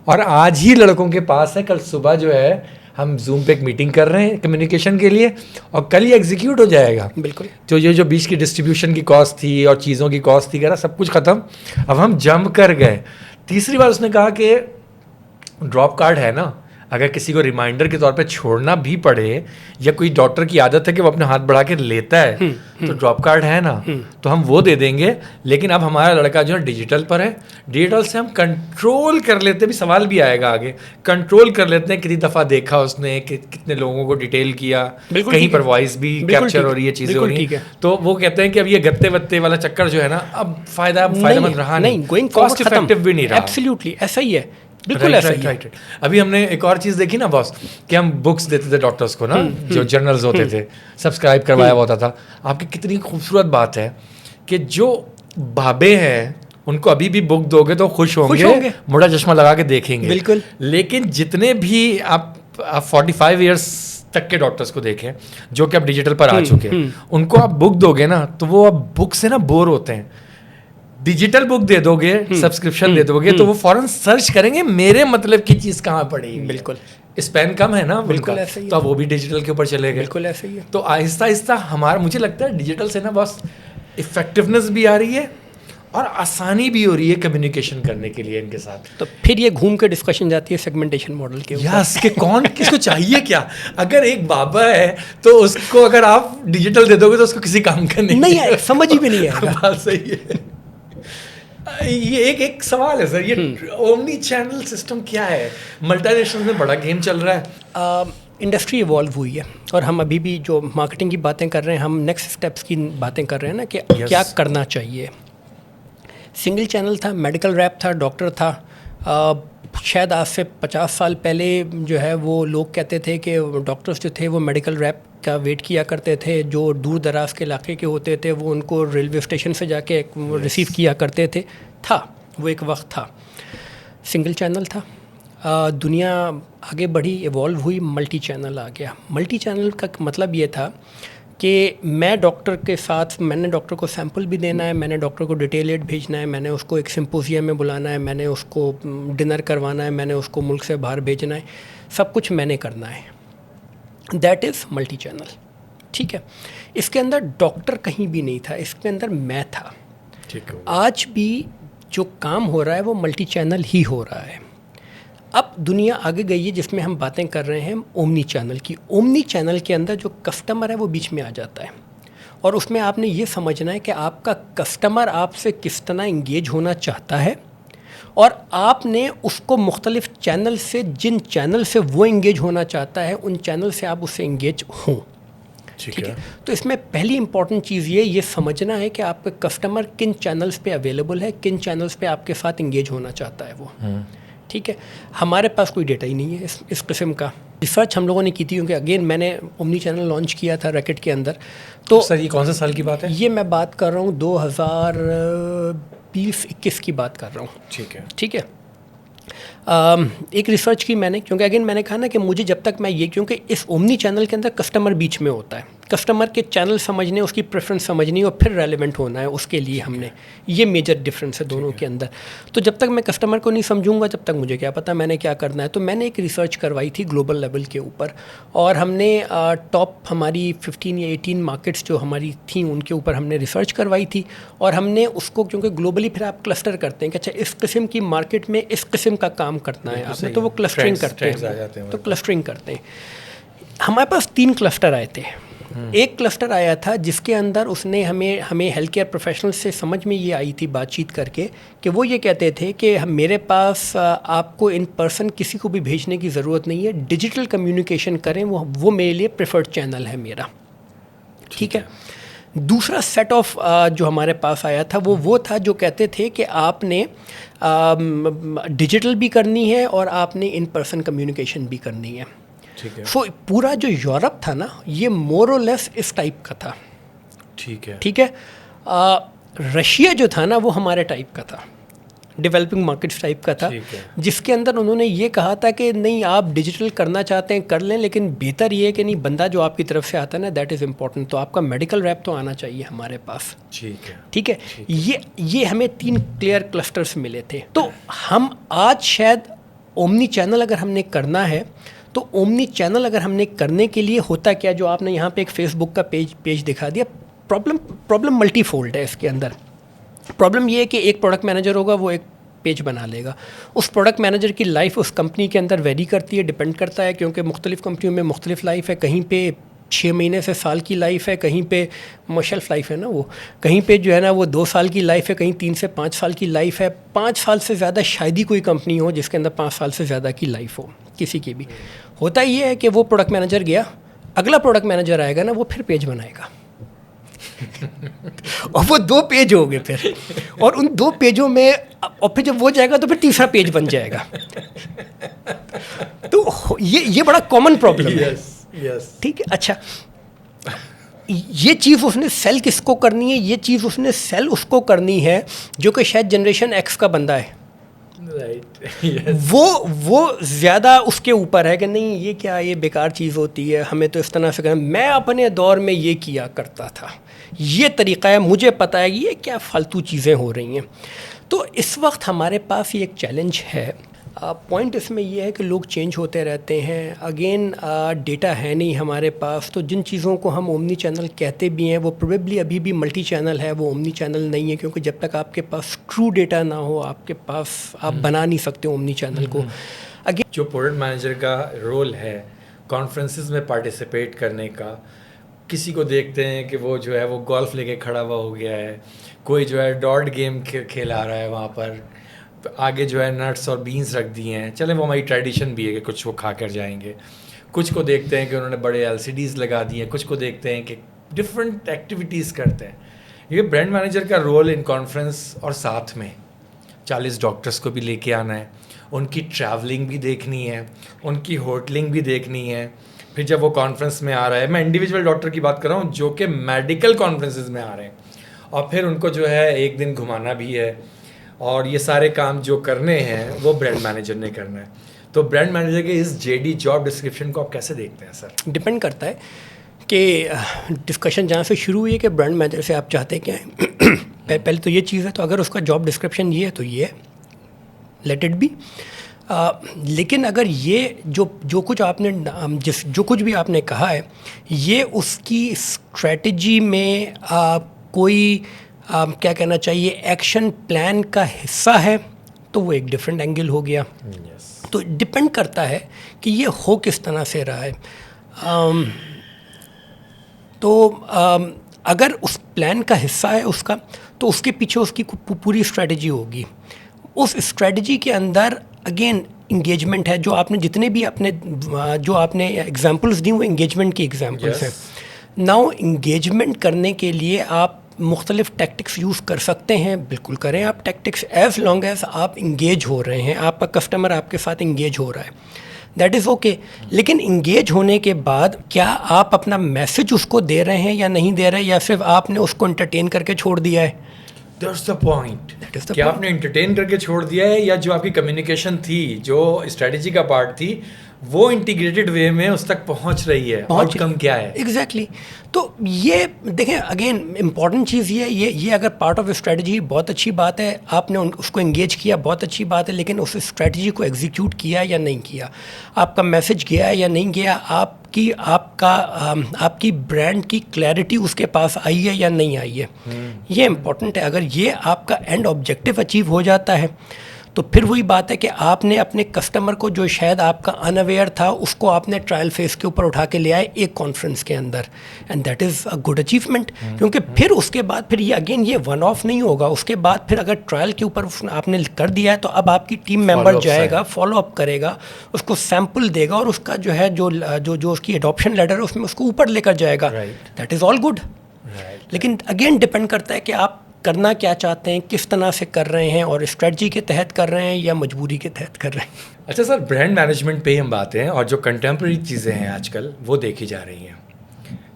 اور آج ہی لڑکوں کے پاس ہے, کل صبح جو ہے ہم زوم پہ ایک میٹنگ کر رہے ہیں کمیونیکیشن کے لیے اور کل یہ ایگزیکیوٹ ہو جائے گا. بالکل. جو بیچ کی ڈسٹریبیوشن کی کاسٹ تھی اور چیزوں کی کاسٹ تھی کہہ سب کچھ ختم, اب ہم جم کر گئے. تیسری بار اس نے کہا کہ ڈراپ کارڈ ہے نا, اگر کسی کو ریمائنڈر کے طور پہ چھوڑنا بھی پڑے یا کوئی ڈاکٹر کی عادت ہے کہ وہ اپنے ہاتھ بڑھا کے لیتا ہے تو ڈراپ کارڈ ہے نا, تو ہم وہ دے دیں گے. لیکن اب ہمارا لڑکا جو ہے ڈیجیٹل پر ہے, ڈیجیٹل سے ہم کنٹرول کر لیتے, بھی سوال بھی آئے گا آگے, کنٹرول کر لیتے ہیں کتنی دفعہ دیکھا اس نے, کتنے لوگوں کو ڈیٹیل کیا, کہیں پر وائس بھی کیپچر ہو رہی ہے, چیزیں ہو رہی ہیں. تو وہ کہتے ہیں کہ اب یہ گتے وتے والا چکر جو ہے نا اب فائدہ مند رہا نہیں, کاسٹ افیکٹو بھی نہیں رہا. ایبسلیوٹلی ایسا ہی ہے, بالکل ایسا ہی ہے. ابھی ہم نے ایک اور چیز دیکھی نا باس, کہ ہم بکس دیتے تھے ڈاکٹرس کو نا, جو جرنلز ہوتے تھے سبسکرائب کروایا ہوتا تھا. آپ کی کتنی خوبصورت بات ہے کہ جو بابے ہیں ان کو ابھی بھی بک دو گے تو خوش ہوں گے, موڑا چشمہ لگا کے دیکھیں گے. بالکل. لیکن جتنے بھی آپ 45 ایئرس تک کے ڈاکٹرس کو دیکھیں جو کہ اب ڈیجیٹل پر آ چکے ہیں, ان کو آپ بک دو گے نا تو وہ اب بک سے نا بور ہوتے ہیں. ڈیجیٹل بک دے دو گے, سبسکرپشن دے دو گے تو وہ فوراً سرچ کریں گے میرے مطلب کی چیز کہاں پڑی ہے. بالکل. اسپین کم ہے نا, بالکل ایسے ہی, تو اب وہ بھی ڈیجیٹل کے اوپر چلے گئے. بالکل ایسے ہی ہے. تو آہستہ آہستہ ہمارا مجھے لگتا ہے ڈیجیٹل سے نا بس افیکٹونیس بھی آ رہی ہے اور آسانی بھی ہو رہی ہے کمیونیکیشن کرنے کے لیے ان کے ساتھ. تو پھر یہ گھوم کے ڈسکشن جاتی ہے سیگمنٹیشن ماڈل کے اوپر. یس, کہ کون کس کو چاہیے کیا. اگر ایک بابا ہے تو اس کو اگر آپ ڈیجیٹل دے دو گے تو اس کو کسی کام کا نہیں آئے, سمجھ ہی بھی نہیں آئے گا. بات صحیح ہے. یہ ایک سوال ہے سر, یہ اومنی چینل سسٹم کیا ہے؟ ملٹی نیشنل میں بڑا گیم چل رہا ہے. انڈسٹری ایوالو ہوئی ہے اور ہم ابھی بھی جو مارکیٹنگ کی باتیں کر رہے ہیں, ہم نیکسٹ اسٹیپس کی باتیں کر رہے ہیں نا کہ کیا کرنا چاہیے. سنگل چینل تھا, میڈیکل ریپ تھا, ڈاکٹر تھا. شاید آج سے 50 سال پہلے جو ہے وہ لوگ کہتے تھے کہ ڈاکٹرز جو تھے وہ میڈیکل ریپ کا ویٹ کیا کرتے تھے. جو دور دراز کے علاقے کے ہوتے تھے وہ ان کو ریلوے اسٹیشن سے جا کے ریسیو کیا کرتے تھے. تھا وہ ایک وقت تھا, سنگل چینل تھا. دنیا آگے بڑھی, ایوالو ہوئی, ملٹی چینل آ گیا. ملٹی چینل کا مطلب یہ تھا کہ میں ڈاکٹر کے ساتھ, میں نے ڈاکٹر کو سیمپل بھی دینا ہے, میں نے ڈاکٹر کو ڈیٹیل ایڈ بھیجنا ہے, میں نے اس کو ایک سمپوزیم میں بلانا ہے, میں نے اس کو ڈنر کروانا ہے, میں نے اس کو ملک سے باہر بھیجنا ہے, سب کچھ میں نے کرنا ہے. That is multi channel. ٹھیک ہے. اس کے اندر ڈاکٹر کہیں بھی نہیں تھا, اس کے اندر میں تھا. آج بھی جو کام ہو رہا ہے وہ ملٹی چینل ہی ہو رہا ہے. اب دنیا آگے گئی ہے جس میں ہم باتیں کر رہے ہیں اومنی چینل کی. اومنی چینل کے اندر جو کسٹمر ہے وہ بیچ میں آ جاتا ہے, اور اس میں آپ نے یہ سمجھنا ہے کہ آپ کا کسٹمر آپ سے کس طرح انگیج ہونا چاہتا ہے, اور آپ نے اس کو مختلف چینل سے, جن چینل سے وہ انگیج ہونا چاہتا ہے ان چینل سے آپ اس سے انگیج ہوں. ٹھیک ہے. تو اس میں پہلی امپورٹنٹ چیز یہ سمجھنا ہے کہ آپ کا کسٹمر کن چینلز پہ اویلیبل ہے, کن چینلز پہ آپ کے ساتھ انگیج ہونا چاہتا ہے وہ. ٹھیک ہے. ہمارے پاس کوئی ڈیٹا ہی نہیں ہے اس قسم کا. ریسرچ ہم لوگوں نے کی تھی, کیونکہ اگین میں نے اومنی چینل لانچ کیا تھا ریکٹ کے اندر. تو سر یہ کون سے سال کی بات ہے؟ یہ میں بات کر رہا ہوں 2020-21 کی بات کر رہا ہوں. ٹھیک ہے. ٹھیک ہے. ایک ریسرچ کی میں نے, کیونکہ اگین میں نے کہا نا کہ مجھے جب تک میں یہ, کیونکہ اس اومنی چینل کے اندر کسٹمر بیچ میں ہوتا ہے, کسٹمر کے چینل سمجھنے, اس کی پریفرنس سمجھنی اور پھر ریلیونٹ ہونا ہے اس کے لیے. ہم نے یہ میجر ڈفرینس ہے دونوں کے اندر. تو جب تک میں کسٹمر کو نہیں سمجھوں گا, جب تک مجھے کیا پتہ میں نے کیا کرنا ہے. تو میں نے ایک ریسرچ کروائی تھی گلوبل لیول کے اوپر, اور ہم نے ٹاپ ہماری 15 یا 18 مارکیٹس جو ہماری تھیں ان کے اوپر ہم نے ریسرچ کروائی تھی, اور ہم نے اس کو, کیونکہ گلوبلی پھر آپ کلسٹر کرتے ہیں کہ اچھا اس قسم کی مارکیٹ میں اس قسم کا کام کرنا ہے آپ نے, تو وہ کلسٹرنگ کرتے ہیں. تو کلسٹرنگ کرتے ہیں. ہمارے پاس 3 کلسٹر آئے تھے. ایک کلسٹر آیا تھا جس کے اندر اس نے ہمیں ہیلتھ کیئر پروفیشنل سے سمجھ میں یہ آئی تھی بات چیت کر کے کہ وہ یہ کہتے تھے کہ میرے پاس آپ کو ان پرسن کسی کو بھی بھیجنے کی ضرورت نہیں ہے, ڈیجیٹل کمیونیکیشن کریں, وہ میرے لیے پریفرڈ چینل ہے میرا. ٹھیک ہے. دوسرا سیٹ آف جو ہمارے پاس آیا تھا وہ تھا جو کہتے تھے کہ آپ نے ڈیجیٹل بھی کرنی ہے اور آپ نے ان پرسن کمیونیکیشن بھی کرنی ہے. سو پورا جو یورپ تھا نا یہ مور اور لیس اس ٹائپ کا تھا. ٹھیک ہے. ٹھیک ہے. رشیا جو تھا نا وہ ہمارے ٹائپ کا تھا, ڈیولپنگ مارکیٹس ٹائپ کا تھا, جس کے اندر انہوں نے یہ کہا تھا کہ نہیں آپ ڈیجیٹل کرنا چاہتے ہیں کر لیں, لیکن بہتر یہ ہے کہ نہیں بندہ جو آپ کی طرف سے آتا ہے نا دیٹ از امپورٹنٹ, تو آپ کا میڈیکل ریپ تو آنا چاہیے ہمارے پاس. ٹھیک ہے. یہ ہمیں 3 کلیئر کلسٹرز ملے تھے. تو ہم آج شاید اومنی چینل اگر ہم نے کرنا ہے تو اومنی چینل اگر ہم نے کرنے کے لیے ہوتا کیا, جو آپ نے یہاں پہ ایک فیس بک کا پیج دکھا دیا. پرابلم ملٹی فولڈ ہے اس کے اندر. پرابلم یہ ہے کہ ایک پروڈکٹ مینیجر ہوگا, وہ ایک پیج بنا لے گا. اس پروڈکٹ مینیجر کی لائف اس کمپنی کے اندر ویری کرتی ہے, ڈپینڈ کرتا ہے, کیونکہ مختلف کمپنیوں میں مختلف لائف ہے. کہیں پہ 6 مہینے سے سال کی لائف ہے, کہیں پہ شیلف لائف ہے نا وہ, کہیں پہ جو ہے نا وہ 2 سال کی لائف ہے, کہیں 3 سے 5 سال کی لائف ہے. 5 سال سے زیادہ شاید ہی کوئی کمپنی ہو جس کے اندر 5 سال سے زیادہ کی لائف ہو کسی کی بھی. ہوتا یہ ہے کہ وہ پروڈکٹ مینیجر گیا, اگلا پروڈکٹ مینیجر آئے گا نا, وہ پھر پیج بنائے گا اور وہ 2 پیج ہو گئے پھر, اور ان 2 پیجوں میں, اور پھر جب وہ جائے گا تو پھر تیسرا پیج بن جائے گا. تو یہ بڑا کامن پرابلم ہے. ٹھیک ہے. اچھا یہ چیز اس نے سیل کس کو کرنی ہے؟ یہ چیز اس نے سیل اس کو کرنی ہے جو کہ شاید جنریشن ایکس کا بندہ ہے. وہ زیادہ اس کے اوپر ہے کہ نہیں یہ کیا، یہ بیکار چیز ہوتی ہے، ہمیں تو اس طرح سے کرنا. میں اپنے دور میں یہ کیا کرتا تھا، یہ طریقہ ہے، مجھے پتہ ہے کہ یہ کیا فالتو چیزیں ہو رہی ہیں. تو اس وقت ہمارے پاس یہ ایک چیلنج ہے. پوائنٹ اس میں یہ ہے کہ لوگ چینج ہوتے رہتے ہیں. اگین ڈیٹا ہے نہیں ہمارے پاس، تو جن چیزوں کو ہم اومنی چینل کہتے بھی ہیں وہ پروبیبلی ابھی بھی ملٹی چینل ہے، وہ اومنی چینل نہیں ہے، کیونکہ جب تک آپ کے پاس ٹرو ڈیٹا نہ ہو آپ کے پاس آپ بنا نہیں سکتے اومنی چینل کو. اگین جو پروڈکٹ مینیجر کا رول ہے کانفرنسز میں پارٹیسپیٹ کرنے کا، کسی کو دیکھتے ہیں کہ وہ جو ہے وہ گولف لے کے کھڑا ہوا ہو گیا ہے، کوئی جو ہے ڈاٹ گیم کھیلا رہا ہے وہاں پر، آگے جو ہے نٹس اور بینس رکھ دیے ہیں. چلیں وہ ہماری ٹریڈیشن بھی ہے کہ کچھ وہ کھا کر جائیں گے. کچھ کو دیکھتے ہیں کہ انہوں نے بڑے LCDs لگا دیے ہیں، کچھ کو دیکھتے ہیں کہ ڈفرینٹ ایکٹیویٹیز کرتے ہیں. یہ برانڈ مینیجر کا رول ان کانفرنس، اور ساتھ میں 40 ڈاکٹرس کو بھی لے کے آنا ہے، ان کی ٹریولنگ بھی دیکھنی ہے، ان کی ہوٹلنگ بھی دیکھنی ہے. پھر جب وہ کانفرنس میں آ رہا ہے، میں انڈیویجول ڈاکٹر کی بات کر رہا ہوں جو کہ میڈیکل کانفرنسز میں آ رہے ہیں، اور پھر ان کو جو ہے ایک دن گھمانا بھی ہے، اور یہ سارے کام جو کرنے ہیں وہ برانڈ مینیجر نے کرنا ہے. تو برانڈ مینیجر کے اس JD جاب ڈسکرپشن کو آپ کیسے دیکھتے ہیں سر؟ ڈپینڈ کرتا ہے کہ ڈسکشن جہاں سے شروع ہوئی ہے کہ برانڈ مینیجر سے آپ چاہتے کیا ہیں. پہلے تو یہ چیز ہے، تو اگر اس کا جاب ڈسکرپشن یہ ہے تو یہ ہے، لیٹ اٹ بی. لیکن اگر یہ جو کچھ آپ نے جو کچھ بھی آپ نے کہا ہے یہ اس کی اسٹریٹجی میں کوئی کیا کہنا چاہیے ایکشن پلان کا حصہ ہے تو وہ ایک ڈفرینٹ اینگل ہو گیا. تو ڈپینڈ کرتا ہے کہ یہ ہو کس طرح سے رہا ہے. تو اگر اس پلان کا حصہ ہے اس کا، تو اس کے پیچھے اس کی پوری اسٹریٹجی ہوگی. اس اسٹریٹجی کے اندر اگین انگیجمنٹ ہے، جو آپ نے جتنے بھی جو آپ نے ایگزامپلس دی وہ انگیجمنٹ کی ایگزامپلس ہیں. ناؤ انگیجمنٹ کرنے کے لیے آپ مختلف ٹیکٹکس یوز کر سکتے ہیں، بالکل کریں آپ ٹیکٹکس، ایز لانگ ایز آپ انگیج ہو رہے ہیں، آپ کا کسٹمر آپ کے ساتھ انگیج ہو رہا ہے، دیٹ از اوکے. لیکن انگیج ہونے کے بعد کیا آپ اپنا میسج اس کو دے رہے ہیں یا نہیں دے رہے، یا صرف آپ نے اس کو انٹرٹین کر کے چھوڑ دیا ہے؟ That's the point. کیا آپ نے انٹرٹین کر کے چھوڑ دیا ہے، یا جو آپ کی کمیونیکیشن تھی، جو اسٹریٹجی کا پارٹ تھی، وہ انٹیگریٹڈ وے میں اس تک پہنچ رہی ہے؟ آؤٹ کم کیا ہے؟ ایگزیکٹلی. تو یہ دیکھیں اگین امپورٹنٹ چیز یہ اگر پارٹ آف اسٹریٹجی بہت اچھی بات ہے، آپ نے اس کو انگیج کیا بہت اچھی بات ہے، لیکن اس اسٹریٹجی کو ایگزیکیوٹ کیا یا نہیں کیا، آپ کا میسج گیا یا نہیں گیا، آپ کی برانڈ کی کلیئرٹی اس کے پاس آئی ہے یا نہیں آئی ہے، یہ امپورٹنٹ ہے. اگر یہ آپ کا اینڈ آبجیکٹیو اچیو ہو جاتا ہے تو پھر وہی بات ہے کہ آپ نے اپنے کسٹمر کو جو شاید آپ کا ان اویئر تھا اس کو آپ نے ٹرائل فیس کے اوپر اٹھا کے لے آئے ایک کانفرنس کے اندر، and that is a good achievement. کیونکہ پھر اس کے بعد پھر یہ اگین یہ ون آف نہیں ہوگا، اس کے بعد پھر اگر ٹرائل کے اوپر آپ نے کر دیا ہے تو اب آپ کی ٹیم ممبر جائے گا، فالو اپ کرے گا، اس کو سیمپل دے گا، اور اس کا جو ہے جو اس کی ایڈاپشن لیٹر ہے اس میں اس کو اوپر لے کر جائے گا. That is all good. لیکن اگین ڈپینڈ کرتا ہے کہ آپ کرنا کیا چاہتے ہیں، کس طرح سے کر رہے ہیں، اور اسٹریٹجی کے تحت کر رہے ہیں یا مجبوری کے تحت کر رہے ہیں. اچھا سر، برانڈ مینجمنٹ پہ ہم بات ہیں، اور جو کنٹمپریری چیزیں ہیں آج کل وہ دیکھی جا رہی ہیں.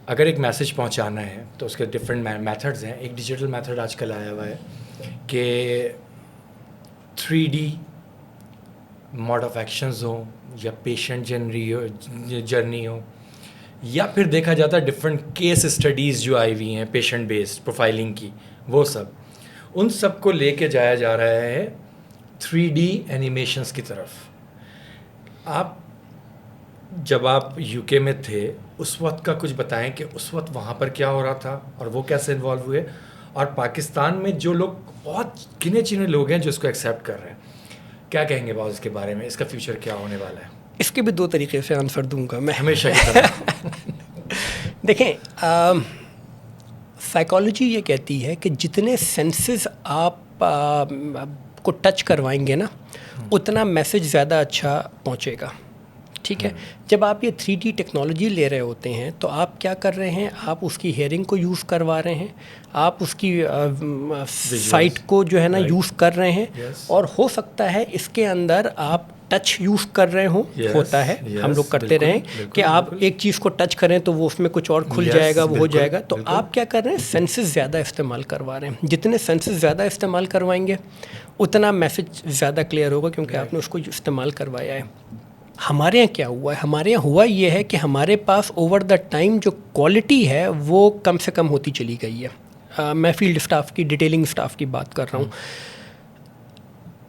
اگر ایک میسج پہنچانا ہے تو اس کے ڈفرینٹ میتھڈز ہیں. ایک ڈیجیٹل میتھڈ آج کل آیا ہوا ہے کہ 3D موڈ آف ایکشنز ہوں، یا پیشنٹ جرنی ہو، یا پھر دیکھا جاتا ہے ڈفرینٹ کیس اسٹڈیز جو آئی ہوئی ہیں پیشنٹ بیسڈ پروفائلنگ کی، وہ سب ان سب کو لے کے جایا جا رہا ہے 3D اینیمیشنز کی طرف. آپ جب آپ UK میں تھے اس وقت کا کچھ بتائیں کہ اس وقت وہاں پر کیا ہو رہا تھا اور وہ کیسے انوالو ہوئے، اور پاکستان میں جو لوگ بہت گنے چنے لوگ ہیں جو اس کو ایکسیپٹ کر رہے ہیں، کیا کہیں گے باز اس کے بارے میں؟ اس کا فیوچر کیا ہونے والا ہے؟ اس کے بھی 2 طریقے سے آنسر دوں گا میں ہمیشہ کی طرح. دیکھیں سائیکالوجی یہ کہتی ہے کہ جتنے سینسز آپ کو ٹچ کروائیں گے نا اتنا میسج زیادہ اچھا پہنچے گا. ٹھیک ہے. جب آپ یہ 3D ٹیکنالوجی لے رہے ہوتے ہیں تو آپ کیا کر رہے ہیں, آپ اس کی ہیئرنگ کو یوز کروا رہے ہیں, آپ اس کی سائٹ کو جو ہے نا یوز کر رہے ہیں, اور ہو سکتا ہے اس کے اندر آپ ٹچ یوز کر رہے ہوں, ہوتا ہے ہم لوگ کرتے رہیں کہ آپ ایک چیز کو ٹچ کریں تو وہ اس میں کچھ اور کھل جائے گا, وہ ہو جائے گا. تو آپ کیا کر رہے ہیں, سینسز زیادہ استعمال کروا رہے ہیں. جتنے سینسز زیادہ استعمال کروائیں گے اتنا میسج زیادہ کلیئر ہوگا, کیونکہ آپ نے اس کو استعمال کروایا ہے. ہمارے یہاں کیا ہوا ہے, ہمارے یہاں ہوا یہ ہے کہ ہمارے پاس اوور دا ٹائم جو کوالٹی ہے وہ کم سے کم ہوتی چلی گئی ہے. میں فیلڈ اسٹاف کی, ڈیٹیلنگ اسٹاف کی بات کر رہا ہوں.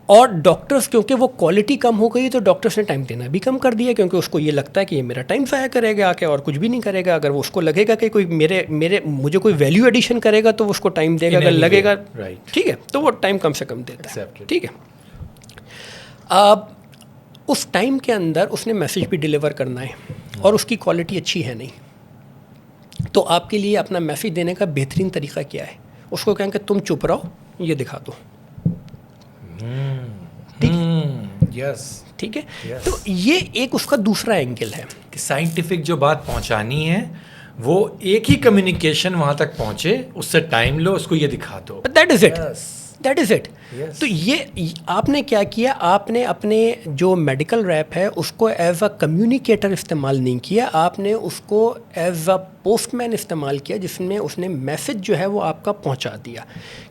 اور ڈاکٹرز کیونکہ وہ کوالٹی کم ہو گئی تو ڈاکٹرز نے ٹائم دینا بھی کم کر دیا, کیونکہ اس کو یہ لگتا ہے کہ یہ میرا ٹائم ضائع کرے گا آ کے اور کچھ بھی نہیں کرے گا. اگر وہ اس کو لگے گا کہ کوئی مجھے کوئی ویلیو ایڈیشن کرے گا تو وہ اس کو ٹائم دے گا, اگر لگے گا ٹھیک ہے تو وہ ٹائم کم سے کم دیتا ہے. ٹھیک ہے, اب اس ٹائم کے اندر اس نے میسج بھی ڈیلیور کرنا ہے اور اس کی کوالٹی اچھی ہے نہیں, تو آپ کے لیے اپنا میسج دینے کا بہترین طریقہ کیا ہے, اس کو کہیں کہ تم چپ رہو, یہ دکھا دو. ٹھیک ہے, تو یہ ایک اس کا دوسرا اینگل ہے کہ سائنٹیفک جو بات پہنچانی ہے وہ ایک ہی کمیونیکیشن وہاں تک پہنچے, اس سے ٹائم لو, اس کو یہ دکھا دو. That is it. تو یہ آپ نے کیا کیا, آپ نے اپنے جو میڈیکل ریپ ہے اس کو ایز اے کمیونیکیٹر استعمال نہیں کیا, آپ نے اس کو ایز اے پوسٹ مین استعمال کیا, جس میں اس نے میسج جو ہے وہ آپ کا پہنچا دیا.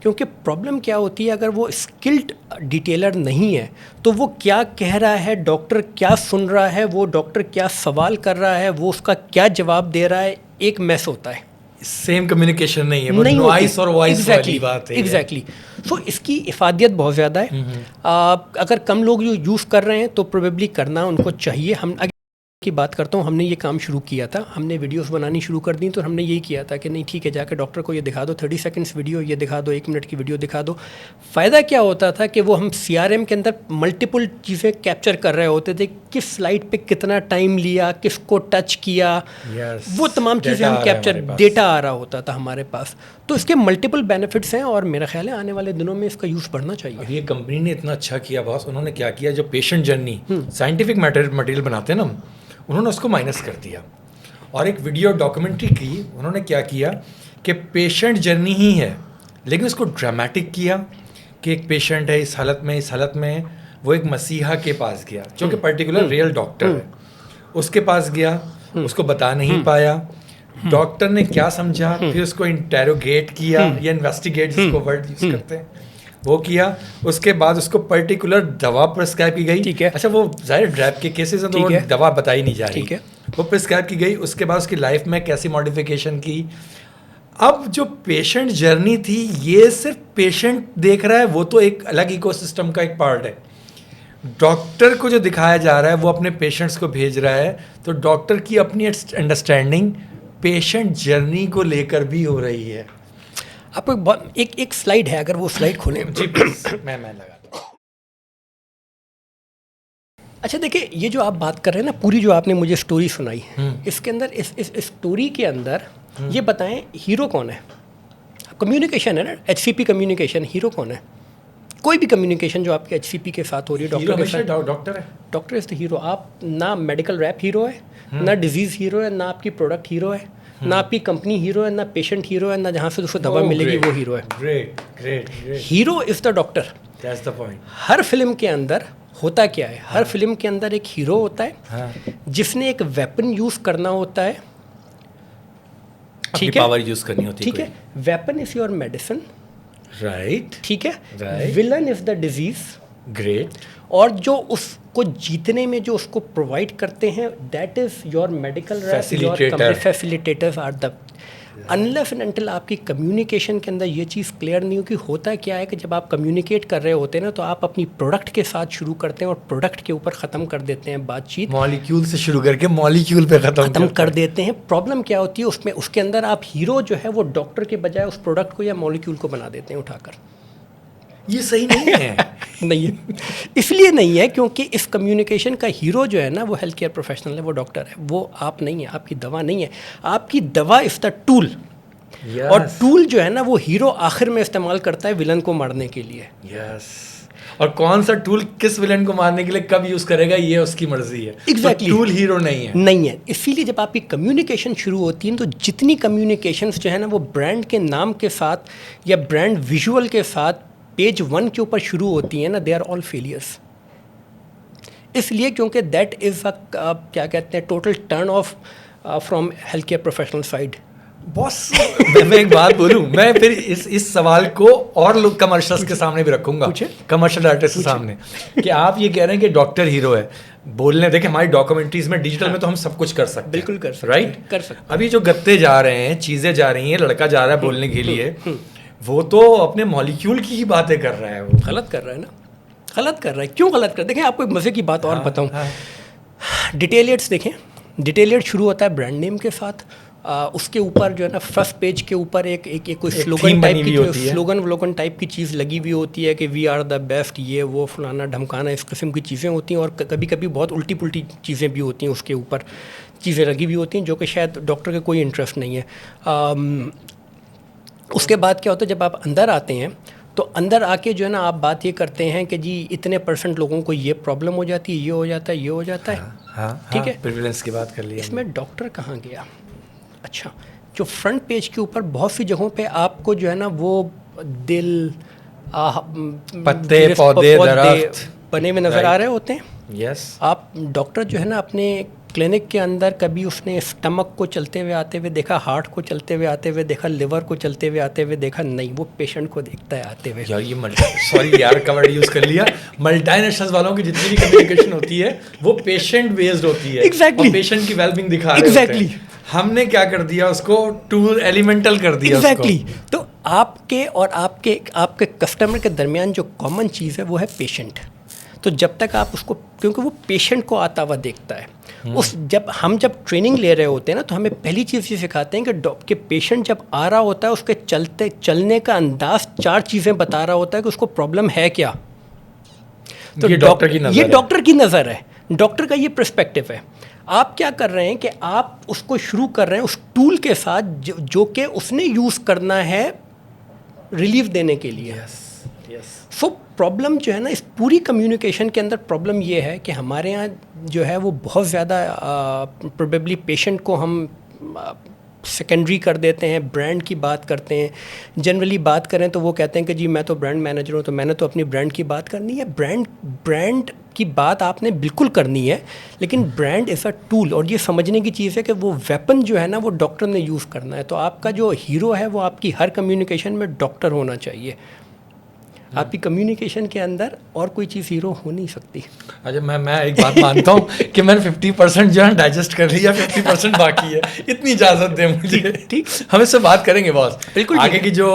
کیونکہ پرابلم کیا ہوتی ہے, اگر وہ اسکلڈ ڈیٹیلر نہیں ہے تو وہ کیا کہہ رہا ہے, ڈاکٹر کیا سن رہا ہے, وہ ڈاکٹر کیا سوال کر رہا ہے, وہ اس کا کیا جواب دے رہا ہے, ایک میس ہوتا ہے. سیم کمیونیکیشن نہیں ہے, وہ نوائس اور وائس والی بات ہے. ایگزیکٹلی. سو اس کی افادیت بہت زیادہ ہے. اگر کم لوگ جو یوز کر رہے ہیں تو پروبیبلی کرنا ان کو چاہیے. ہم کی بات کرتا ہوں, ہم نے یہ کام شروع کیا تھا, ہم نے ویڈیوز بنانی شروع کر دیں, تو ہم نے یہی کیا تھا کہ نہیں ٹھیک ہے, جا کے ڈاکٹر کو یہ دکھا دو 30 سیکنڈس ویڈیو, یہ دکھا دو 1 منٹ کی ویڈیو دکھا دو. فائدہ کیا ہوتا تھا کہ وہ ہم CRM کے اندر ملٹیپل چیزیں کیپچر کر رہے ہوتے تھے, کس سلائڈ پہ کتنا ٹائم لیا, کس کو ٹچ کیا, وہ تمام چیزیں ہم کیپچر, ڈیٹا آ رہا ہوتا تھا ہمارے پاس. تو اس کے ملٹیپل بینیفٹس ہیں, اور میرا خیال ہے آنے والے دنوں میں اس کا یوز بڑھنا چاہیے. یہ کمپنی نے اتنا اچھا کیا باس, انہوں نے کیا کیا, جو پیشنٹ جرنی سائنٹیفک مٹیریل بناتے ہیں نا, انہوں نے اس کو مائنس کر دیا اور ایک ویڈیو ڈاکومنٹری کی. انہوں نے کیا کیا کہ پیشنٹ جرنی ہی ہے لیکن اس کو ڈرامیٹک کیا کہ ایک پیشنٹ ہے اس حالت میں وہ ایک مسیحا کے پاس گیا, جو کہ پرٹیکولر ریئل ڈاکٹر ہے, اس کے پاس گیا, اس کو بتا نہیں پایا, ڈاکٹر نے کیا سمجھا, پھر اس کو انٹیروگیٹ کیا یا انویسٹیگیٹ جس کو ورڈ یوز کرتے ہیں وہ کیا, اس کے بعد اس کو پرٹیکولر دوا پرسکرائب کی گئی. ٹھیک ہے, اچھا وہ ظاہر ڈریپ کے کیسز ہیں تو وہ دوا بتائی نہیں جا رہی, ٹھیک ہے, وہ پرسکرائب کی گئی. اس کے بعد اس کی لائف میں کیسی ماڈیفیکیشن کی. اب جو پیشنٹ جرنی تھی یہ صرف پیشنٹ دیکھ رہا ہے, وہ تو ایک الگ ایکو سسٹم کا ایک پارٹ ہے. ڈاکٹر کو جو دکھایا جا رہا ہے وہ اپنے پیشنٹس کو بھیج رہا ہے, تو ڈاکٹر کی اپنی انڈرسٹینڈنگ پیشنٹ جرنی کو لے کر بھی ہو رہی ہے. آپ کو ایک سلائڈ ہے, اگر وہ سلائڈ کھولیں. جی میں لگاتا ہوں. اچھا دیکھیں, یہ جو آپ بات کر رہے ہیں نا, پوری جو آپ نے مجھے اسٹوری سنائی, اس کے اندر اس اسٹوری کے اندر یہ بتائیں ہیرو کون ہے. کمیونیکیشن ہے نا, HCP کمیونیکیشن, ہیرو کون ہے. کوئی بھی کمیونیکیشن جو آپ کے HCP کے ساتھ ہو رہی ہے, ڈاکٹر ہے, ڈاکٹر از دا ہیرو. آپ نہ میڈیکل ریپ ہیرو ہے, نہ ڈیزیز ہیرو ہے, نہ آپ کی پروڈکٹ ہیرو ہے, نہ آپ کی کمپنی ہیرو ہے, نہ پیشنٹ ہیرو ہے, نہ جہاں سے اس کو دوا ملے گی وہ ہیرو ہے. Hero is the doctor. Hare film کے اندر ہوتا کیا ہے, ہر فلم کے اندر ایک ہیرو ہوتا ہے جس نے ایک ویپن یوز کرنا ہوتا ہے. ٹھیک ہے, پاور یوز کرنی ہوتی ہے. ٹھیک ہے, weapon is your medicine. Right. ٹھیک ہے, ولن از دا ڈیزیز. گریٹ. اور جو اس کو جیتنے میں جو اس کو پرووائڈ کرتے ہیں, that is your medical facilitators are the. Unless and until آپ کی کمیونیکیشن کے اندر یہ چیز کلیئر نہیں ہوگی. ہوتا کیا ہے کہ جب آپ کمیونیکیٹ کر رہے ہوتے ہیں نا, تو آپ اپنی پروڈکٹ کے ساتھ شروع کرتے ہیں اور پروڈکٹ کے اوپر ختم کر دیتے ہیں بات چیت. مالیکیول سے شروع کر کے مالیکیول پہ ختم کر دیتے ہیں. پرابلم کیا ہوتی ہے اس میں, اس کے اندر آپ ہیرو جو ہے وہ ڈاکٹر کے بجائے اس پروڈکٹ کو یا مالیکیول کو بنا دیتے ہیں اٹھا کر. یہ صحیح نہیں ہے. نہیں ہے, اس لیے نہیں ہے کیونکہ اس کمیونیکیشن کا ہیرو جو ہے نا وہ ہیلتھ کیئر پروفیشنل ہے, وہ ڈاکٹر ہے, وہ آپ نہیں ہے, آپ کی دوا نہیں ہے. آپ کی دوا از دا ٹول. اور ٹول جو ہے نا وہ ہیرو آخر میں استعمال کرتا ہے ولن کو مارنے کے لیے. اور کون سا ٹول کس ولن کو مارنے کے لیے کب یوز کرے گا یہ اس کی مرضی ہے. ایگزیکٹلی ٹول ہیرو نہیں ہے. اسی لیے جب آپ کی کمیونیکیشن شروع ہوتی ہے تو جتنی کمیونیکیشنس جو ہے نا وہ برانڈ کے نام کے ساتھ یا برانڈ ویژول کے ساتھ پیج 1 کے اوپر شروع ہوتی ہیں نا, دے آر آل فیلیئرس. اس لیے کیونکہ دیٹ از کیا کہتے ہیں total turn off from health care professional side. باس میں ایک بات بولوں, میں پھر اس سوال کو اور لوگ کمرشلس کے سامنے بھی رکھوں گا, کمرشل ڈائریکٹرس کے سامنے, کہ آپ یہ کہہ رہے ہیں کہ ڈاکٹر ہیرو ہے. بولنے دیکھیں ہماری ڈاکومنٹریز میں ڈیجیٹل میں تو ہم سب کچھ کر سکتے ہیں, بالکل کر سکتے رائٹ کر سکتے. ابھی جو گتے جا رہے ہیں, چیزیں جا رہی ہیں, لڑکا جا رہا ہے بولنے کے لیے, وہ تو اپنے مالیکیول کی ہی باتیں کر رہا ہے. وہ غلط کر رہا ہے نا, غلط کر رہا ہے. کیوں غلط کر؟ دیکھیں آپ کو ایک مزے کی بات اور بتاؤں. ڈیٹیلیٹس دیکھیں, ڈیٹیلیٹ شروع ہوتا ہے برانڈ نیم کے ساتھ. اس کے اوپر جو ہے نا فرسٹ پیج کے اوپر ایک کوئی سلوگن ٹائپ کی سلوگن ٹائپ کی چیز لگی ہوئی ہوتی ہے کہ وی آر دا بیسٹ, یہ وہ فلانا ڈھمکانا, اس قسم کی چیزیں ہوتی ہیں. اور کبھی کبھی بہت الٹی پلٹی چیزیں بھی ہوتی ہیں, اس کے اوپر چیزیں لگی ہوئی ہوتی ہیں جو کہ شاید ڈاکٹر کا کوئی انٹرسٹ نہیں ہے. اس کے بعد کیا ہوتا ہے جب آپ اندر آتے ہیں تو اندر آ کے جو ہے نا آپ بات یہ کرتے ہیں کہ جی اتنے % لوگوں کو یہ پرابلم ہو جاتی ہے, یہ ہو جاتا ہے, یہ ہو جاتا ہے. ٹھیک ہے, پریویلنس کی بات کر لی. اس میں ڈاکٹر کہاں گیا؟ اچھا, جو فرنٹ پیج کے اوپر بہت سی جگہوں پہ آپ کو جو ہے نا وہ دل, پتے, پودے, درخت بنے ہوئے نظر آ رہے ہوتے ہیں. یس, آپ ڈاکٹر جو ہے نا اپنے کلینک کے اندر کبھی اس نے اسٹمک کو چلتے ہوئے آتے ہوئے دیکھا, ہارٹ کو چلتے ہوئے آتے ہوئے دیکھا, لیور کو چلتے ہوئے آتے ہوئے دیکھا؟ نہیں, وہ پیشنٹ کو دیکھتا ہے آتے ہوئے. یار یہ سوری یار کورڈ یوز کر لیا. ملٹی نیشنلز والوں کی جتنی بھی کمیونیکیشن ہوتی ہے وہ پیشنٹ بیسڈ ہوتی ہے. ایگزیکٹلی, پیشنٹ کی ویل بینگ دکھا رہے ہوتے ہیں. ہم نے کیا کر دیا اس کو ٹول ایلیمنٹل کر دیا. ایگزیکٹلی. تو آپ کے اور آپ کے کسٹمر کے درمیان جو کامن چیز ہے وہ ہے پیشنٹ. تو جب تک آپ اس کو, کیونکہ وہ پیشنٹ کو آتا ہوا دیکھتا ہے, جب ٹریننگ لے رہے ہوتے ہیں نا تو ہمیں پہلی چیز یہ سکھاتے ہیں کہ پیشنٹ جب آ رہا ہوتا ہے اس کے چلنے کا انداز 4 چیزیں بتا رہا ہوتا ہے کہ اس کو پرابلم ہے کیا. تو یہ ڈاکٹر کی نظر ہے, ڈاکٹر کا یہ پرسپیکٹو ہے. آپ کیا کر رہے ہیں کہ آپ اس کو شروع کر رہے ہیں اس ٹول کے ساتھ جو کہ اس نے یوز کرنا ہے ریلیف دینے کے لیے. سو پرابلم جو ہے نا اس پوری کمیونیکیشن کے اندر پرابلم یہ ہے کہ ہمارے یہاں جو ہے وہ بہت زیادہ پروبیبلی پیشنٹ کو ہم سیکنڈری کر دیتے ہیں, برانڈ کی بات کرتے ہیں. جنرلی بات کریں تو وہ کہتے ہیں کہ جی میں تو برانڈ مینیجر ہوں تو میں نے تو اپنی برانڈ کی بات کرنی ہے. برانڈ کی بات آپ نے بالکل کرنی ہے, لیکن برانڈ از اے ٹول. اور یہ سمجھنے کی چیز ہے کہ وہ ویپن جو ہے نا وہ ڈاکٹر نے یوز کرنا ہے. تو آپ کا جو ہیرو ہے وہ آپ کی ہر کمیونیکیشن میں ڈاکٹر ہونا چاہیے. آپ کی کمیونیکیشن کے اندر اور کوئی چیز ہیرو ہو نہیں سکتی. اچھا, میں ایک بات مانتا ہوں کہ میں نے 50% جو ہے ڈائجسٹ کر لیا, 50% باقی ہے. اتنی اجازت دیں مجھے. ٹھیک, ہم اس سے بات کریں گے باس. بالکل, آگے کی جو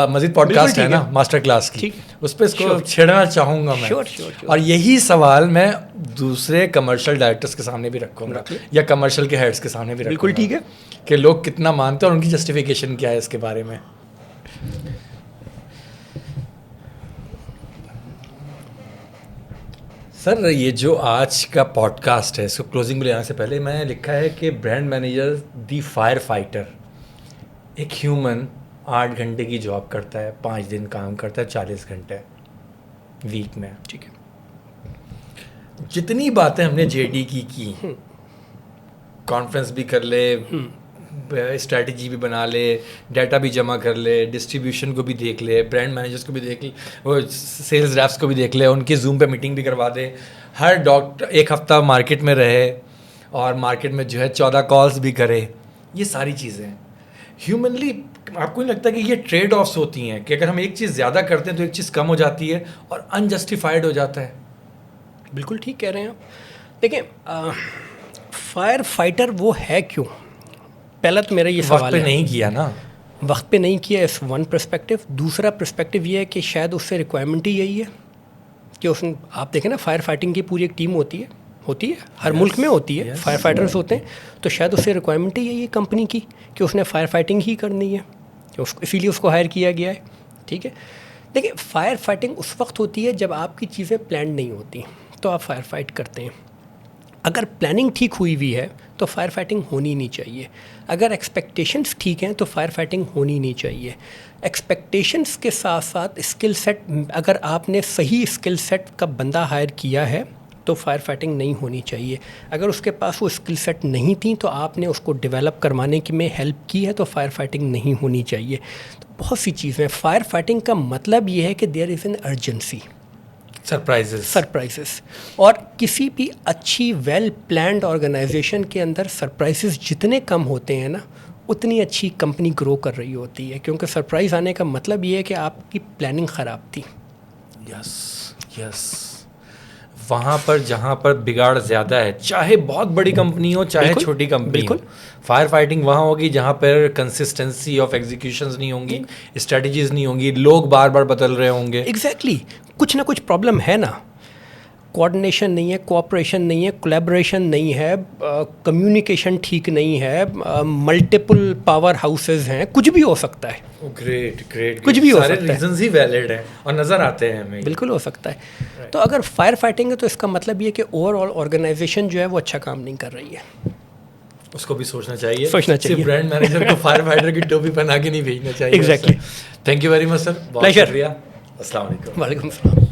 مزید پوڈ کاسٹ ہے نا ماسٹر کلاس کی, اس پہ اس کو چھیڑنا چاہوں گا میں. اور یہی سوال میں دوسرے کمرشل ڈائریکٹرس کے سامنے بھی رکھوں گا یا کمرشل کے ہیڈس کے سامنے بھی رکھوں گا. بالکل ٹھیک ہے, کہ لوگ کتنا مانتے ہیں اور ان کی جسٹیفیکیشن کیا ہے اس کے بارے میں. سر یہ جو آج کا پوڈ کاسٹ ہے اس کو کلوزنگ میں لے آنے سے پہلے میں نے لکھا ہے کہ برانڈ مینیجر دی فائر فائٹر, ایک ہیومن 8 گھنٹے کی جاب کرتا ہے, 5 دن کام کرتا ہے, 40 گھنٹے ویک میں. ٹھیک ہے, جتنی باتیں ہم نے جے ڈی کی کانفرنس بھی کر لے, اسٹریٹجی بھی بنا لے, ڈیٹا بھی جمع کر لے, ڈسٹریبیوشن کو بھی دیکھ لے, برانڈ مینیجرس کو بھی دیکھ لے, وہ سیلز ریپس کو بھی دیکھ لے, ان کی زوم پہ میٹنگ بھی کروا دے, ہر ڈاکٹر 1 ہفتہ مارکیٹ میں رہے اور مارکیٹ میں جو ہے 14 کالز بھی کرے. یہ ساری چیزیں ہیومنلی آپ کو نہیں لگتا کہ یہ ٹریڈ آفس ہوتی ہیں کہ اگر ہم ایک چیز زیادہ کرتے ہیں تو ایک چیز کم ہو جاتی ہے اور انجسٹیفائڈ ہو جاتا ہے. بالکل ٹھیک کہہ رہے ہیں آپ. دیکھیں فائر فائٹر وہ ہے کیوں, پہلا تو میرا یہ سوال ہے. وقت پہ نہیں کیا نا, وقت پہ نہیں کیا, اس ون پرسپیکٹو. دوسرا پرسپیکٹو یہ ہے کہ شاید اس سے ریکوائرمنٹ ہی یہی ہے کہ اس نے, آپ دیکھیں نا فائر فائٹنگ کی پوری ایک ٹیم ہوتی ہے ہر ملک میں ہوتی ہے, فائر فائٹرز ہوتے ہیں, تو شاید اس سے ریکوائرمنٹ ہی یہی ہے کمپنی کی کہ اس نے فائر فائٹنگ ہی کرنی ہے, اسی لیے اس کو ہائر کیا گیا ہے. ٹھیک ہے, دیکھیں فائر فائٹنگ اس وقت ہوتی ہے جب آپ کی چیزیں پلانڈ نہیں ہوتی تو آپ فائر فائٹ کرتے ہیں. اگر پلاننگ ٹھیک ہوئی ہوئی ہے تو فائر فائٹنگ ہونی نہیں چاہیے. اگر ایکسپیکٹیشنس ٹھیک ہیں تو فائر فائٹنگ ہونی نہیں چاہیے. ایکسپیکٹیشنس کے ساتھ ساتھ اسکل سیٹ، اگر آپ نے صحیح اسکل سیٹ کا بندہ ہائر کیا ہے تو فائر فائٹنگ نہیں ہونی چاہیے. اگر اس کے پاس وہ اسکل سیٹ نہیں تھیں تو آپ نے اس کو ڈیولپ کروانے کی میں ہیلپ کی ہے تو فائر فائٹنگ نہیں ہونی چاہیے. تو بہت سی چیزیں. فائر فائٹنگ کا مطلب یہ ہے کہ دیر از این ارجنسی. سرپرائزز. اور کسی بھی اچھی ویل پلانڈ آرگنائزیشن کے اندر سرپرائزز جتنے کم ہوتے ہیں نا اتنی اچھی کمپنی گرو کر رہی ہوتی ہے، کیونکہ سرپرائز آنے کا مطلب یہ ہے کہ آپ کی پلاننگ خراب تھی. یس وہاں پر جہاں پر بگاڑ زیادہ ہے، چاہے بہت بڑی کمپنی ہو چاہے چھوٹی کمپنی ہو، فائر فائٹنگ وہاں ہوگی جہاں پر کنسسٹنسی آف ایگزیکیوشنز نہیں ہوں گی، اسٹریٹجیز نہیں ہوں گی، لوگ بار بار بدل رہے ہوں گے. ایگزیکٹلی. کچھ نہ کچھ پرابلم ہے نا. کوآرڈینیشن نہیں ہے، کوآپریشن نہیں ہے، کولیبریشن نہیں ہے، کمیونیکیشن ٹھیک نہیں ہے، ملٹیپل پاور ہاؤسز ہیں، کچھ بھی ہو سکتا ہے. گریٹ کچھ بھی ہو سکتا ہے. سارے ریزنز ہی ویلڈ ہیں اور نظر آتے ہیں ہمیں. بالکل ہو سکتا ہے. تو اگر فائر فائٹنگ ہے تو اس کا مطلب یہ کہ اوور آل آرگنائزیشن جو ہے وہ اچھا کام نہیں کر رہی ہے. اس کو بھی سوچنا چاہیے. صرف برانڈ مینیجر کو فائر فائٹر کی ٹوپی پہنا کے نہیں بھیجنا چاہیے. Exactly. Thank you very much sir. Pleasure. شکریہ. السلام علیکم. وعلیکم السلام.